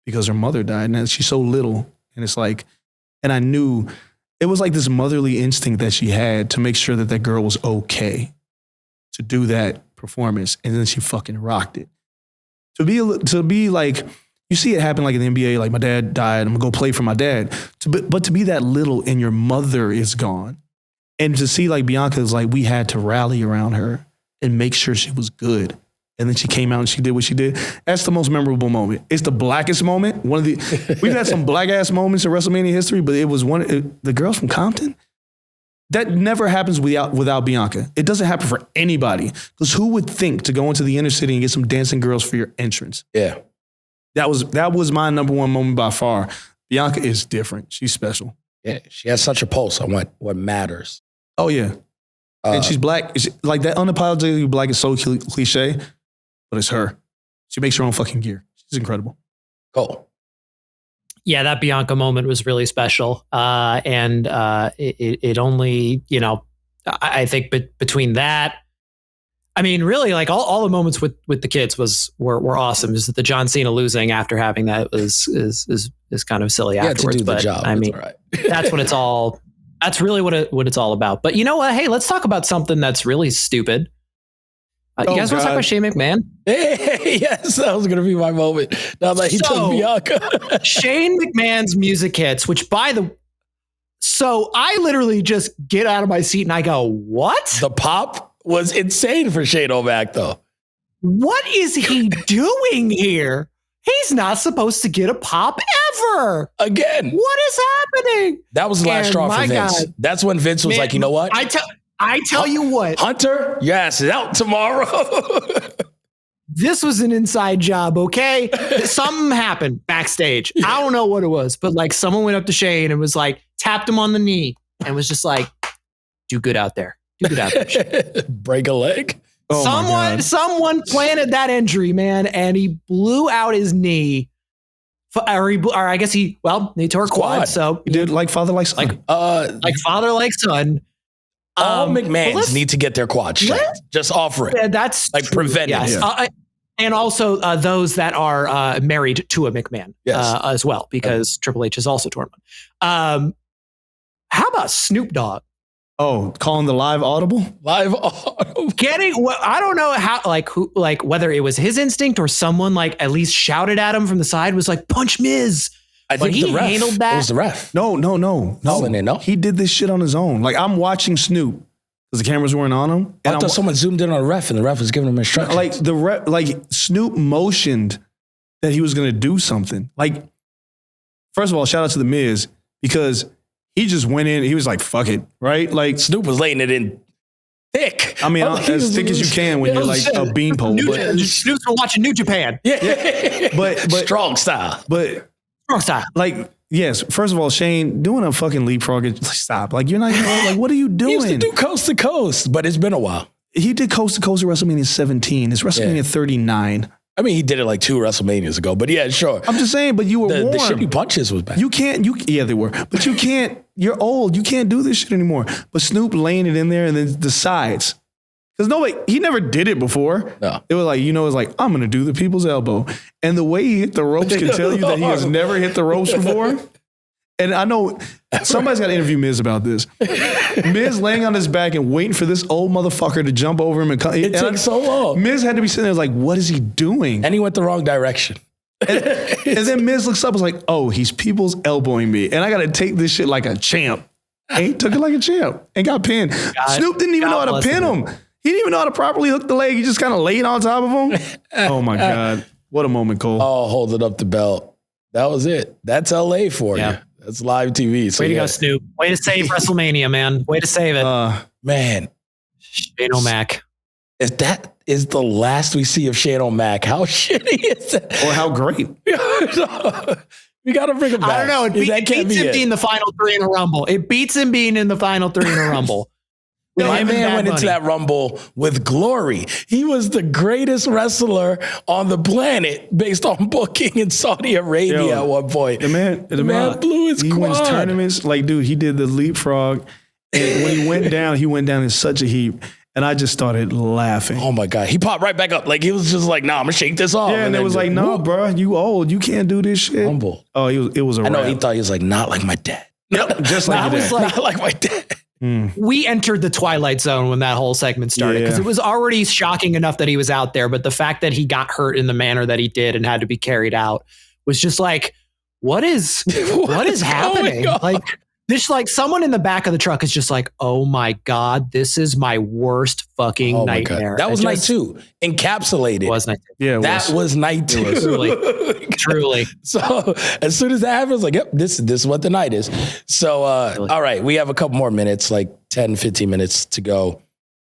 because her mother died, and she's so little, and it's like, and I knew. It was like this motherly instinct that she had to make sure that that girl was okay to do that performance. And then she fucking rocked it. To be like, you see it happen like in the NBA, like my dad died, I'm gonna go play for my dad. But to be that little and your mother is gone. And to see like Bianca is like, we had to rally around her and make sure she was good. And then she came out and she did what she did. That's the most memorable moment. It's the blackest moment. We've had some black ass moments in WrestleMania history, but it was the girls from Compton. That never happens without Bianca. It doesn't happen for anybody. Because who would think to go into the inner city and get some dancing girls for your entrance? Yeah. That was my number one moment by far. Bianca is different. She's special. Yeah. She has such a pulse on what matters. Oh yeah. And she's black. Like that unapologetically black is so cliche. But it's her. She makes her own fucking gear. She's incredible. Cool. Yeah, that Bianca moment was really special. And it only, I think between that, I mean, really, like all the moments with the kids were awesome. Is that the John Cena losing after having that is kind of silly afterwards. To do the job. I mean, right. that's what it's all. That's really what it's all about. But you know what? Hey, let's talk about something that's really stupid. You guys want to talk about Shane McMahon? Hey, yes, that was going to be my moment. Now that he took Bianca. Shane McMahon's music hits, so I literally just get out of my seat and I go, what? The pop was insane for Shane O'Mac, though. What is he doing here? He's not supposed to get a pop ever. Again. What is happening? That was the last straw for Vince. God. That's when Vince was like, you know what? I tell you what. Hunter, your ass is out tomorrow. This was an inside job, okay? Something happened backstage. I don't know what it was, but like someone went up to Shane and was like, tapped him on the knee and was just like, do good out there. Do good out there, Shane. Break a leg? Oh someone planted that injury, man, and he blew out his knee. Or I guess he tore a quad. So he did like father, like son. Like father, like son. All McMahons need to get their quads checked. Just offer it. That's like preventive. Yes. Yeah. And also those that are married to a McMahon as well, because Triple H is also torn one. How about Snoop Dogg? Oh, calling the live audible? Live audible. I don't know how, whether it was his instinct or someone like at least shouted at him from the side, was like, punch Miz. I think he handled that. It was the ref. No. No. He did this shit on his own. Like, I'm watching Snoop because the cameras weren't on him. And I thought someone zoomed in on the ref and the ref was giving him instructions. Like Snoop motioned that he was going to do something. Like, first of all, shout out to the Miz, because he just went in. He was like, fuck it, right? Like, Snoop was laying it in thick. I mean, as thick as you can when you're like a beanpole. Snoop's been watching New Japan. Yeah. But strong style. But strong style. Like, yes, first of all, Shane, doing a fucking leapfrog, stop. Like, you're not even, like, what are you doing? He used to do coast to coast, but it's been a while. He did coast to coast at WrestleMania 17. It's WrestleMania 39. I mean, he did it like 2 WrestleManias ago, but yeah, sure. I'm just saying, but you were warm. The shitty punches was bad. Yeah, they were. But you can't, you're old. You can't do this shit anymore. But Snoop laying it in there and then the sides. Because he never did it before. No. It was like, it's like, I'm going to do the people's elbow. And the way he hit the ropes can tell you that he has never hit the ropes before. And I know somebody's got to interview Miz about this. Miz laying on his back and waiting for this old motherfucker to jump over him. It took so long. Miz had to be sitting there like, what is he doing? And he went the wrong direction. And then Miz looks up and was like, oh, he's people's elbowing me. And I got to take this shit like a champ. And he took it like a champ and got pinned. Snoop didn't even know how to pin him. He didn't even know how to properly hook the leg. He just kind of laid on top of him. Oh, my God. What a moment, Cole. Oh, holding up the belt. That was it. That's LA for you. That's live TV. So way to go, Snoop. Way to save WrestleMania, man. Way to save it. Man. Shane O'Mac. If that is the last we see of Shane O'Mac, how shitty is that? Or how great. We got to bring him back. I don't know. It beats him being the final 3 in a Rumble. It beats him being in the final 3 in a Rumble. My man went into that Rumble with glory. He was the greatest wrestler on the planet based on booking in Saudi Arabia at one point. The man blew his quad. He wins tournaments. Like, dude, he did the leapfrog. And when he went down in such a heap. And I just started laughing. Oh, my God. He popped right back up. Like, he was just like, nah, I'm going to shake this off. Yeah, and it was like, no, bro, you old. You can't do this shit. Humble. Oh, it was a I know, rap. he thought he was like, not like my dad. Yep, just like your dad. Not like my dad. We entered the Twilight Zone when that whole segment started because it was already shocking enough that he was out there. But the fact that he got hurt in the manner that he did and had to be carried out was just like, what is happening? Like this, like someone in the back of the truck is just like, oh my God, this is my worst fucking nightmare. That was night 2. Encapsulated. It was night 2. Yeah, that was night 2. Truly. So as soon as that happens, like, yep, this is what the night is. So, all right, we have a couple more minutes, like 10, 15 minutes to go.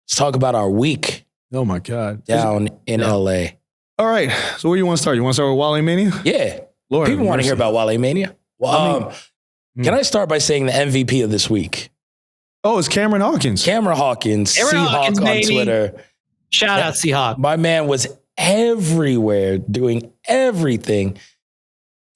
Let's talk about our week. Oh my God. Down in LA. All right. So where you want to start? You want to start with WaleMania? Yeah. Lord, people want to hear about WaleMania. Well, can I start by saying the MVP of this week? Oh, it's Cameron Hawkins. Cameron Hawkins, Seahawk on Twitter. Shout out Seahawk. My man was everywhere doing everything.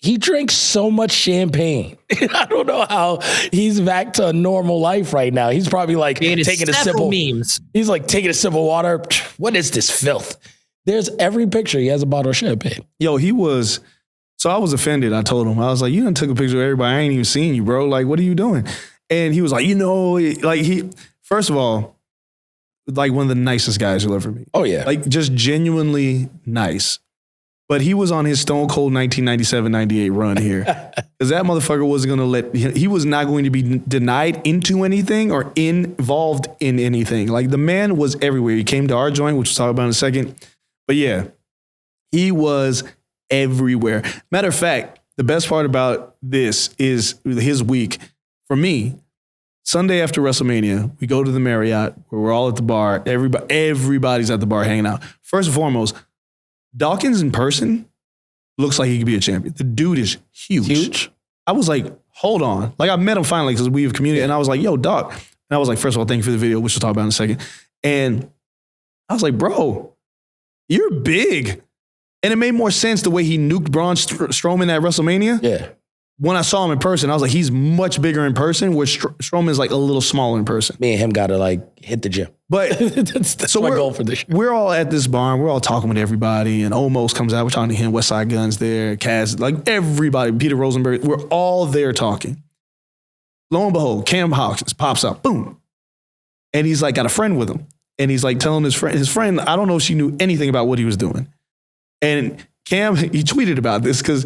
He drinks so much champagne. I don't know how he's back to a normal life right now. He's probably like taking a sip of memes. He's like taking a sip of water. What is this filth? There's every picture. He has a bottle of champagne. Yo, so I was offended. I told him, I was like, you done took a picture of everybody. I ain't even seen you, bro. Like, what are you doing? And he was like, first of all, like one of the nicest guys you'll ever meet. Oh, yeah. Like just genuinely nice. But he was on his Stone Cold 1997-98 run here. Because that motherfucker wasn't going to he was not going to be denied into anything or involved in anything. Like the man was everywhere. He came to our joint, which we'll talk about in a second. But yeah, he was everywhere. Matter of fact, the best part about this is his week. For me, Sunday after WrestleMania, we go to the Marriott where we're all at the bar. Everybody's at the bar hanging out. First and foremost, Dawkins in person looks like he could be a champion. The dude is huge. I was like, hold on. Like I met him finally because we have community. And I was like, yo, Doc. And I was like, first of all, thank you for the video, which we'll talk about in a second. And I was like, bro, you're big. And it made more sense the way he nuked Braun Strowman at WrestleMania. Yeah. When I saw him in person, I was like, he's much bigger in person, where Strowman is like a little smaller in person. Me and him got to like hit the gym. But that's so my goal for this show. We're all at this bar, we're all talking with everybody, and Omos comes out, we're talking to him, West Side Gun's there, Kaz, like everybody, Peter Rosenberg, we're all there talking. Lo and behold, Cam Hawkins pops up, boom. And he's like got a friend with him. And he's like telling his friend, I don't know if she knew anything about what he was doing. And Cam, he tweeted about this because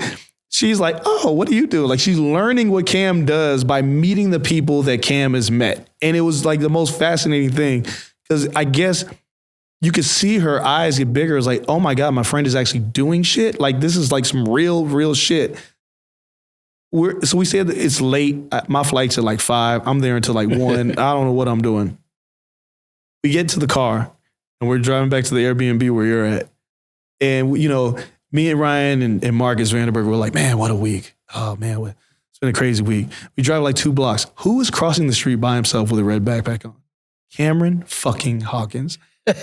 she's like, oh, what do you do? Like she's learning what Cam does by meeting the people that Cam has met. And it was like the most fascinating thing because I guess you could see her eyes get bigger. It's like, oh my God, my friend is actually doing shit. Like this is like some real shit. So we said it's late. My flight's at like 5. I'm there until like 1. I don't know what I'm doing. We get to the car and we're driving back to the Airbnb where you're at. And, you know, me and Ryan and Marcus Vanderberg were like, man, what a week. Oh, man, it's been a crazy week. We drive like 2 blocks. Who is crossing the street by himself with a red backpack on? Cameron fucking Hawkins. In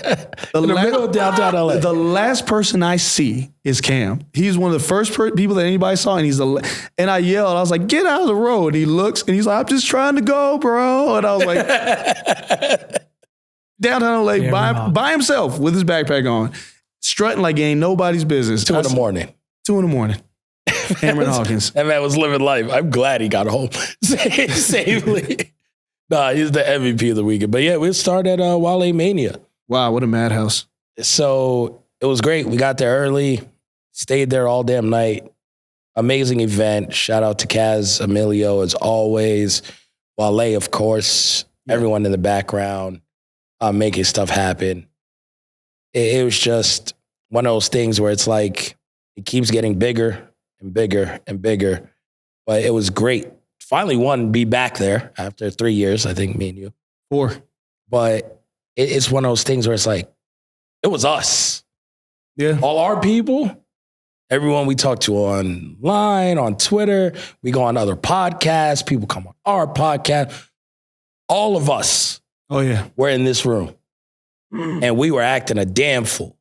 the middle of downtown LA. The last person I see is Cam. He's one of the first people that anybody saw, and I yelled. I was like, get out of the road. And he looks, and he's like, I'm just trying to go, bro. And I was like, downtown LA by himself with his backpack on. Strutting like ain't nobody's business. 2 in the morning. 2 in the morning. Cameron Hawkins. That man was living life. I'm glad he got home safely. Nah, he's the MVP of the weekend. But yeah, we'll start at WaleMania. Wow, what a madhouse. So it was great. We got there early, stayed there all damn night. Amazing event. Shout out to Kaz, Emilio, as always. Wale, of course. Yeah. Everyone in the background making stuff happen. It was just one of those things where it's like it keeps getting bigger and bigger and bigger. But it was great. Finally, be back there after 3 years, I think, me and you. 4. But it's one of those things where it's like, it was us. Yeah. All our people, everyone we talk to online, on Twitter, we go on other podcasts, people come on our podcast. All of us. Oh, yeah. Were in this room. And we were acting a damn fool.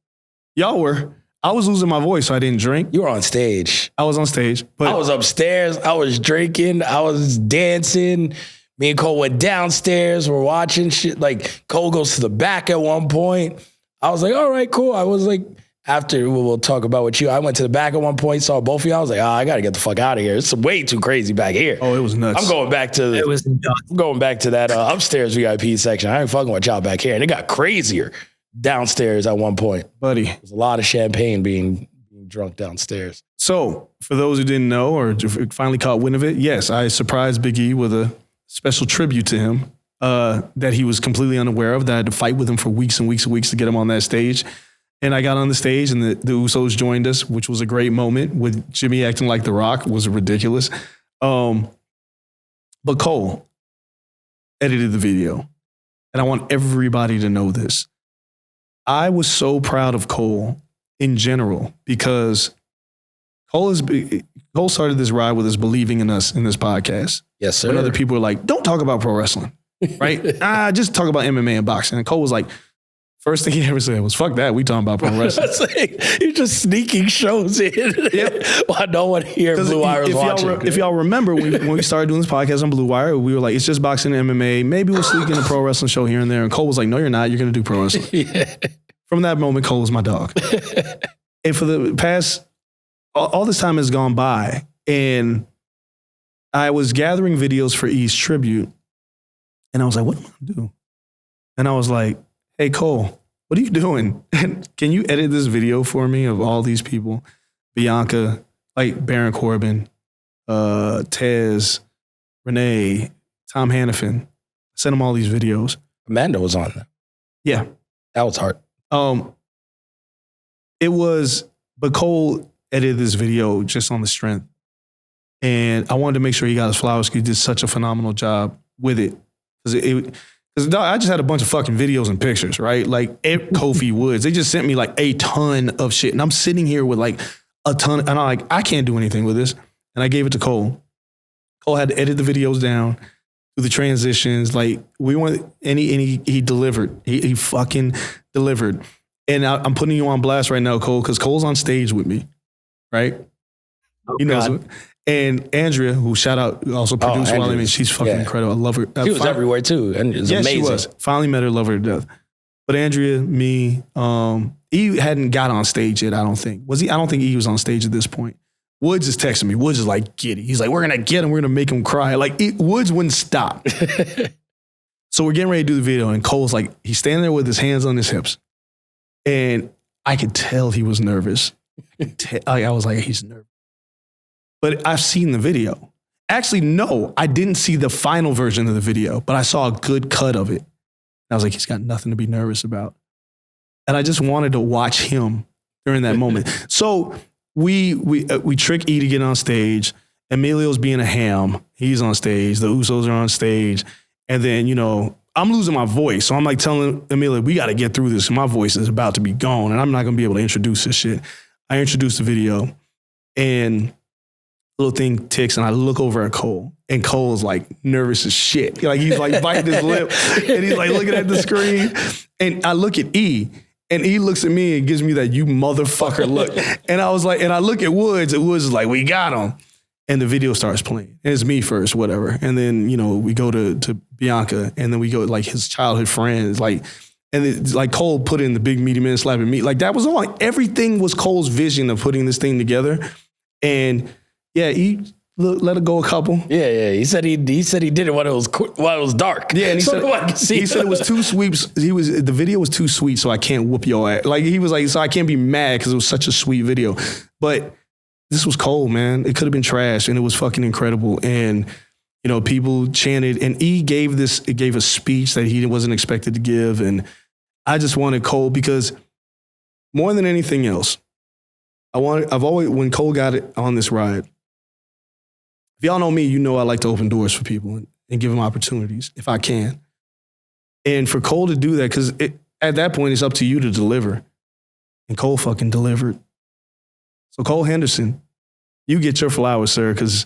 Y'all were. I was losing my voice, so I didn't drink. You were on stage. I was on stage. But I was upstairs. I was drinking. I was dancing. Me and Coale went downstairs. We're watching shit. Like, Coale goes to the back at one point. I was like, all right, cool. I was like, after we'll talk about what I went to the back at one point, saw both of you. I was like, I got to get the fuck out of here. It's way too crazy back here. Oh, it was nuts. I'm going back to that upstairs VIP section. I ain't fucking with y'all back here. And it got crazier downstairs at one point. Buddy. There's a lot of champagne being drunk downstairs. So, for those who didn't know or finally caught wind of it, yes, I surprised Big E with a special tribute to him that he was completely unaware of, that I had to fight with him for weeks and weeks and weeks to get him on that stage. And I got on the stage and the Usos joined us, which was a great moment with Jimmy acting like The Rock. Was ridiculous. But Coale edited the video. And I want everybody to know this. I was so proud of Coale in general because Coale started this ride with us believing in us in this podcast. Yes, sir. When other people were like, don't talk about pro wrestling, right? Just talk about MMA and boxing. And Coale was like, First thing he ever said was, fuck that, we talking about pro wrestling. You're just sneaking shows in. Yep. Well, no one here Blue Wire is watching. If y'all remember, when we started doing this podcast on Blue Wire, we were like, it's just boxing and MMA. Maybe we'll sneak in a pro wrestling show here and there. And Coale was like, no, you're not. You're going to do pro wrestling. Yeah. From that moment, Coale was my dog. And for the past, all this time has gone by. And I was gathering videos for E's tribute. And I was like, what am I going to do? And I was like, hey, Coale, what are you doing? And can you edit this video for me of all these people? Bianca, like Baron Corbin, Tez, Renee, Tom Hannafin. I sent them all these videos. Amanda was on that. Yeah. That was hard. But Coale edited this video just on the strength. And I wanted to make sure he got his flowers because he did such a phenomenal job with it. Because I just had a bunch of fucking videos and pictures, right? Like Kofi Woods. They just sent me like a ton of shit. And I'm sitting here with like a ton. And I'm like, I can't do anything with this. And I gave it to Coale. Coale had to edit the videos down, do the transitions. Like we went, and he delivered. He fucking delivered. And I'm putting you on blast right now, Coale, because Cole's on stage with me, right? Oh, he knows it. And Andrea, who shout out, also produced WaleMania, she's fucking incredible. I love her. She was everywhere too, and it's amazing. She was. Finally met her, love her to death. But Andrea, me, E hadn't got on stage yet. I don't think. Was he? I don't think E was on stage at this point. Woods is texting me. Woods is like, get it. He's like, we're gonna get him. We're gonna make him cry. Like Woods wouldn't stop. So we're getting ready to do the video, and Cole's like, he's standing there with his hands on his hips, and I could tell he was nervous. I was like, he's nervous. But I've seen the video. Actually, no, I didn't see the final version of the video, but I saw a good cut of it. I was like, he's got nothing to be nervous about. And I just wanted to watch him during that moment. So we trick E to get on stage. Emilio's being a ham. He's on stage. The Usos are on stage. And then, I'm losing my voice. So I'm like telling Emilio, we got to get through this. My voice is about to be gone and I'm not going to be able to introduce this shit. I introduced the video and little thing ticks and I look over at Coale and Cole's like nervous as shit. Like he's like biting his lip and he's like looking at the screen. And I look at E and E looks at me and gives me that you motherfucker look. And I was like, and I look at Woods and Woods is like, we got him. And the video starts playing. And it's me first, whatever. And then, we go to Bianca and then we go like his childhood friends, like, and it's like Coale put in the big meaty man slapping meat. Like that was all, like, everything was Cole's vision of putting this thing together. And yeah, he let it go a couple. Yeah. He said he did it when it was dark. Yeah, and he said it was too sweet. The video was too sweet, so I can't whoop your ass. Like he was like, so I can't be mad because it was such a sweet video. But this was Coale, man. It could have been trash, and it was fucking incredible. And people chanted, and E gave a speech that he wasn't expected to give, and I just wanted Coale because more than anything else, I've always when Coale got it on this ride. If y'all know me, I like to open doors for people and give them opportunities if I can. And for Coale to do that, because at that point, it's up to you to deliver. And Coale fucking delivered. So Coale Henderson, you get your flowers, sir, because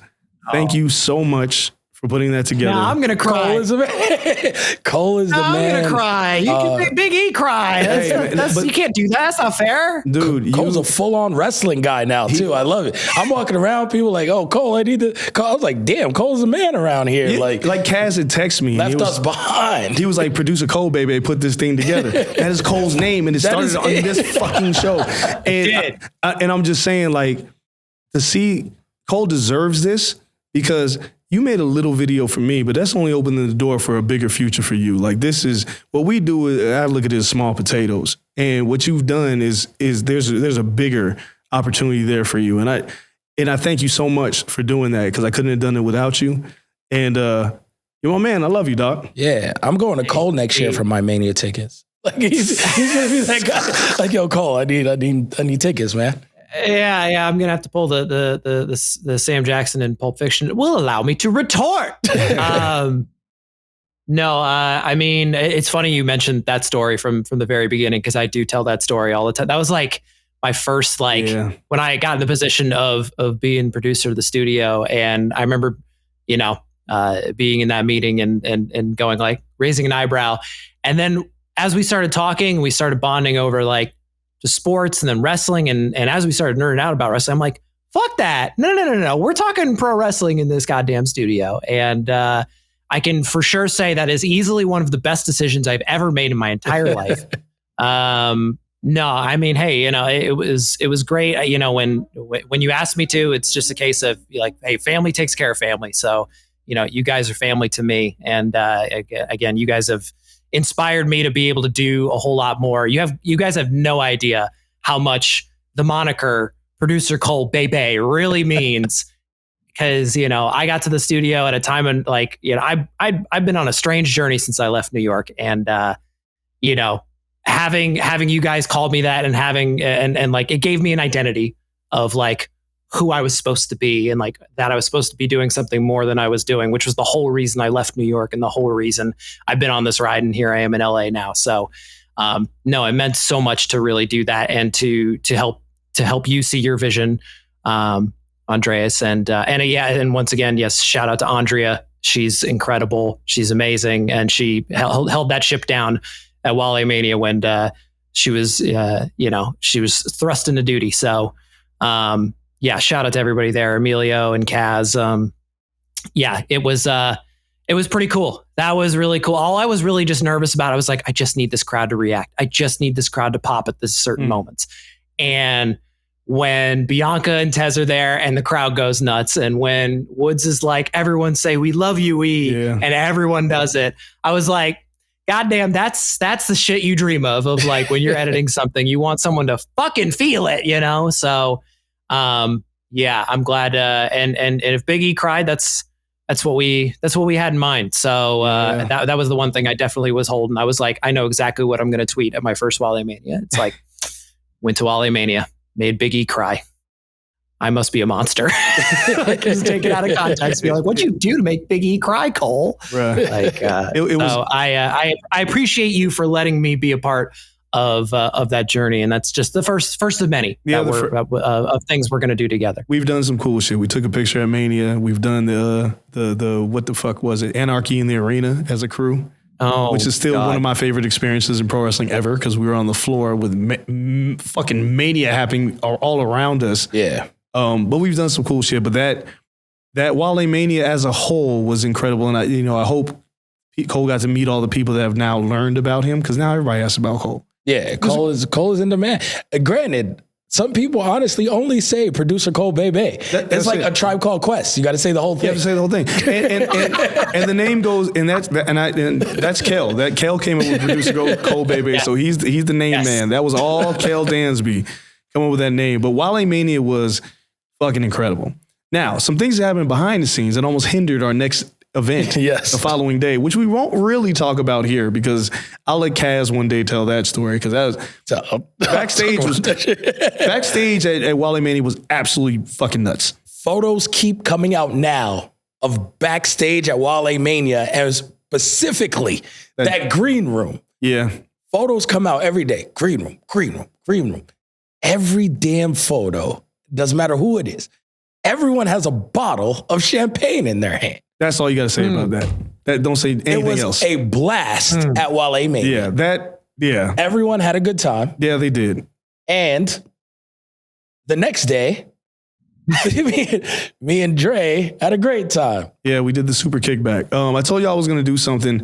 thank you so much for putting that together. No, I'm going to cry. Coale is the man. Coale is the man. I'm going to cry. You can make Big E cry. You can't do that. That's not fair. Dude, Cole's a full-on wrestling guy now, too. I love it. I'm walking around, people like, oh, Coale, I need to... I was like, damn, Cole's a man around here. Yeah, like Kaz had texted me. Left us behind. He was like, producer Coale, baby, put this thing together. That is Cole's name, and it started on this fucking show. And I'm just saying, like, to see Coale deserves this because... You made a little video for me, but that's only opening the door for a bigger future for you. Like this is what we do. I look at it as small potatoes, and what you've done is there's a bigger opportunity there for you. And I thank you so much for doing that because I couldn't have done it without you. And you're my man. I love you, dog. Yeah, I'm going to Coale next year for my Mania tickets. Like he's gonna be that guy. Like yo, Coale, I need tickets, man. Yeah, I'm gonna have to pull the Sam Jackson in Pulp Fiction. It will allow me to retort. No, I mean it's funny you mentioned that story from the very beginning because I do tell that story all the time. That was like my first when I got in the position of being producer of the studio, and I remember being in that meeting and going like raising an eyebrow, and then as we started talking, we started bonding over like just sports and then wrestling. And as we started nerding out about wrestling, I'm like, fuck that. No. We're talking pro wrestling in this goddamn studio. And I can for sure say that is easily one of the best decisions I've ever made in my entire life. No, I mean, hey, it was great. When you asked me to, it's just a case of like, hey, family takes care of family. So, you guys are family to me. And again, you guys have inspired me to be able to do a whole lot more. You guys have no idea how much the moniker Producer Coale Bebe really means. Because, I got to the studio at a time and like, I've been on a strange journey since I left New York. And, having you guys call me that and having, and like, it gave me an identity of like who I was supposed to be. And like that I was supposed to be doing something more than I was doing, which was the whole reason I left New York and the whole reason I've been on this ride. And here I am in LA now. So, no, it meant so much to really do that and to help you see your vision. Andreas and once again, yes, shout out to Andrea. She's incredible. She's amazing. And she held that ship down at WaleMania when she was thrust into duty. So shout out to everybody there, Emilio and Kaz. It was pretty cool. That was really cool. All I was really just nervous about, I was like, I just need this crowd to react. I just need this crowd to pop at this certain moments. And when Bianca and Tez are there and the crowd goes nuts, and when Woods is like, everyone say, we love you, and everyone does it. I was like, goddamn, that's the shit you dream of like when you're editing something, you want someone to fucking feel it, So, I'm glad. And if Big E cried, that's what we had in mind. So, that was the one thing I definitely was holding. I was like, I know exactly what I'm going to tweet at my first WaleMania. It's like, went to WaleMania. Made Big E cry. I must be a monster. Like, just take it out of context. Be like, what'd you do to make Big E cry, Coale? Right. Like, I appreciate you for letting me be a part of that journey, and that's just the first of many of things we're going to do together. We've done some cool shit. We took a picture at Mania. We've done the what the fuck was it? Anarchy in the Arena as a crew. Oh, which is still one of my favorite experiences in pro wrestling ever, because we were on the floor with fucking mania happening all around us. Yeah. But we've done some cool shit. But that WaleMania as a whole was incredible, and I hope Coale got to meet all the people that have now learned about him, because now everybody asks about Coale. Yeah, Coale is in demand. Granted, some people honestly only say Producer Coale Bebe. It's like a Tribe Called Quest. You got to say the whole thing. You have to say the whole thing. And the name goes, and that's Kel. That Kel came up with Producer Coale Bebe. Yeah. So he's the name man. That was all Kel Dansby coming up with that name. But WaleMania was fucking incredible. Now, some things happened behind the scenes that almost hindered our next event the following day, which we won't really talk about here, because I'll let Kaz one day tell that story, because that was backstage at WaleMania was absolutely fucking nuts. Photos keep coming out now of backstage at WaleMania, and specifically that green room. Yeah. Photos come out every day. Green room. Every damn photo, doesn't matter who it is, everyone has a bottle of champagne in their hand. That's all you got to say about that. That don't say anything else. It was a blast at WaleMania. Yeah. Everyone had a good time. Yeah, they did. And the next day, me and Dre had a great time. Yeah, we did the SuperKickBack. I told you I was going to do something.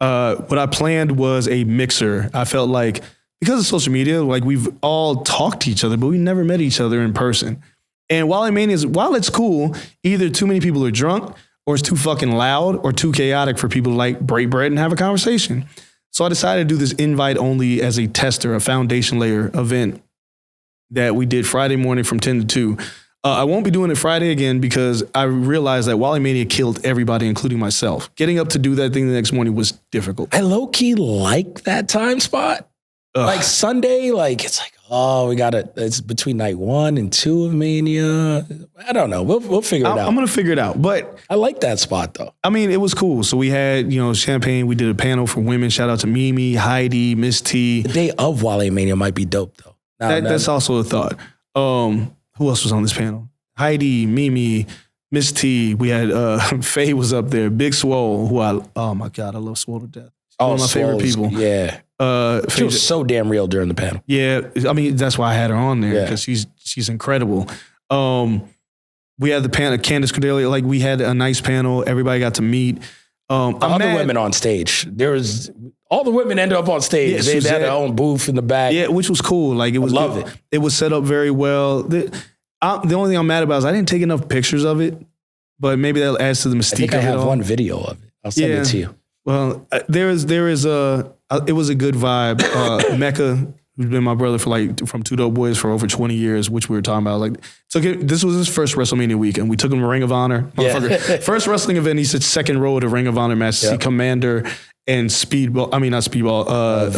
What I planned was a mixer. I felt like, because of social media, like we've all talked to each other, but we never met each other in person. And WaleMania while it's cool, either too many people are drunk, or it's too fucking loud, or too chaotic for people to like break bread and have a conversation. So I decided to do this invite only as a tester, a foundation layer event that we did Friday morning from 10 to 2. I won't be doing it Friday again, because I realized that WaleMania killed everybody, including myself. Getting up to do that thing the next morning was difficult. I low-key like that time spot. Like Sunday, like it's like, oh, it's between night 1 and 2 of Mania. I don't know. We'll figure it out. I'm going to figure it out. But I like that spot though. I mean, it was cool. So we had, champagne. We did a panel for women. Shout out to Mimi, Heidi, Miss T. The day of WaleMania might be dope though. That's also a thought. Who else was on this panel? Heidi, Mimi, Miss T. We had Faye was up there. Big Swole, oh my God, I love Swole to death. One of my favorite people. Yeah. She was so damn real during the panel. Yeah, I mean that's why I had her on there because she's incredible. We had the panel, Candice Cordelia. Like we had a nice panel. Everybody got to meet. Other women on stage. All the women ended up on stage. Yeah, they had their own booth in the back. Yeah, which was cool. Like it was. Love it. It was set up very well. The only thing I'm mad about is I didn't take enough pictures of it. But maybe that adds to the mystique. I think I have one video of it. I'll send it to you. Well, it was a good vibe. Mecca, who's been my brother from Two Dope Boys for over 20 years, which we were talking about. Like, this was his first WrestleMania weekend. We took him to Ring of Honor. Yeah. First wrestling event, he said second row to Ring of Honor match. See Commander and Speedball. I mean, not Speedball.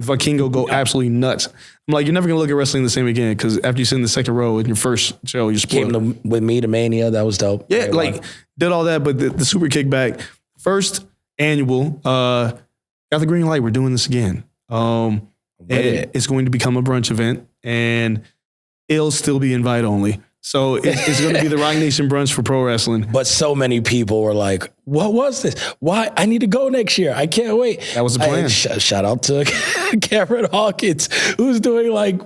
Vikingo go absolutely nuts. I'm like, you're never gonna look at wrestling the same again because after you sit in the second row in your first show, you came with me to Mania. That was dope. Yeah, did all that, but the Super Kickback first annual got the green light. We're doing this again. And it's going to become a brunch event, and it'll still be invite only. So it's going to be the Rock Nation brunch for pro wrestling. But so many people were like, what was this? Why? I need to go next year. I can't wait. That was the plan. Shout out to Cameron Hawkins, who's doing like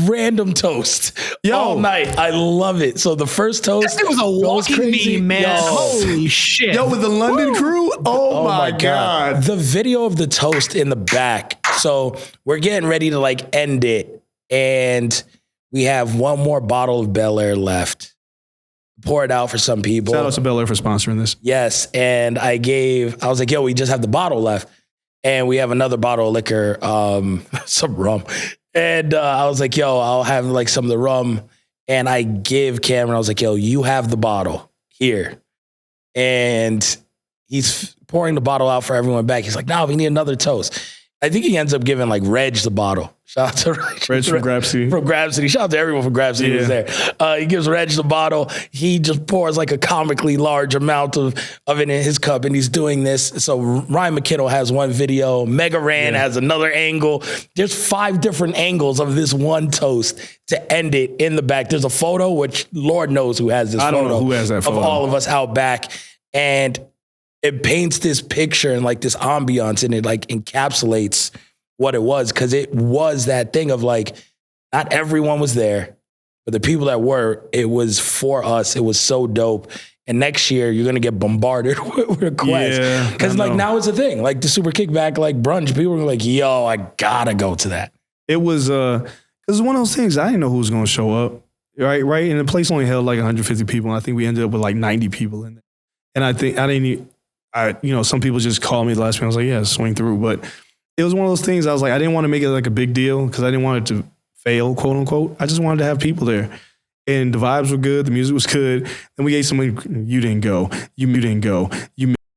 random toast all night. I love it. So the first toast. It was a walking meme, man. Holy shit. With the London crew? Oh my God. The video of the toast in the back. So we're getting ready to like end it. And we have one more bottle of Bel Air left. Pour it out for some people. Shout out to Bel Air for sponsoring this. Yes. And I was like, we just have the bottle left. And we have another bottle of liquor, some rum. And I was like, I'll have like some of the rum. And I give Cameron, I was like, you have the bottle here. And he's pouring the bottle out for everyone back. He's like, no, we need another toast. I think he ends up giving like Reg the bottle. Shout out to Reg from Grab City. From Grab City. Shout out to everyone from Grab City who was there. He gives Reg the bottle. He just pours like a comically large amount of it in his cup, and he's doing this. So Ryan McKinnell has one video. Mega Ran has another angle. There's 5 different angles of this one toast to end it in the back. There's a photo, which Lord knows who has this photo. I don't know who has that photo. Of all of us out back. And it paints this picture and like this ambiance, and it like encapsulates what it was, because it was that thing of like, not everyone was there, but the people that were, it was for us. It was so dope. And next year you're gonna get bombarded with requests, because now it's a thing. Like the Super Kickback brunch, people were like, I gotta go to that. It was because it's one of those things. I didn't know who was gonna show up. Right, and the place only held like 150 people, and I think we ended up with like 90 people in there. And I think some people just called me the last minute. I was like, yeah, swing through. But it was one of those things. I was like, I didn't want to make it like a big deal because I didn't want it to fail, quote unquote. I just wanted to have people there. And the vibes were good. The music was good. And we ate some, you didn't go. You didn't go. You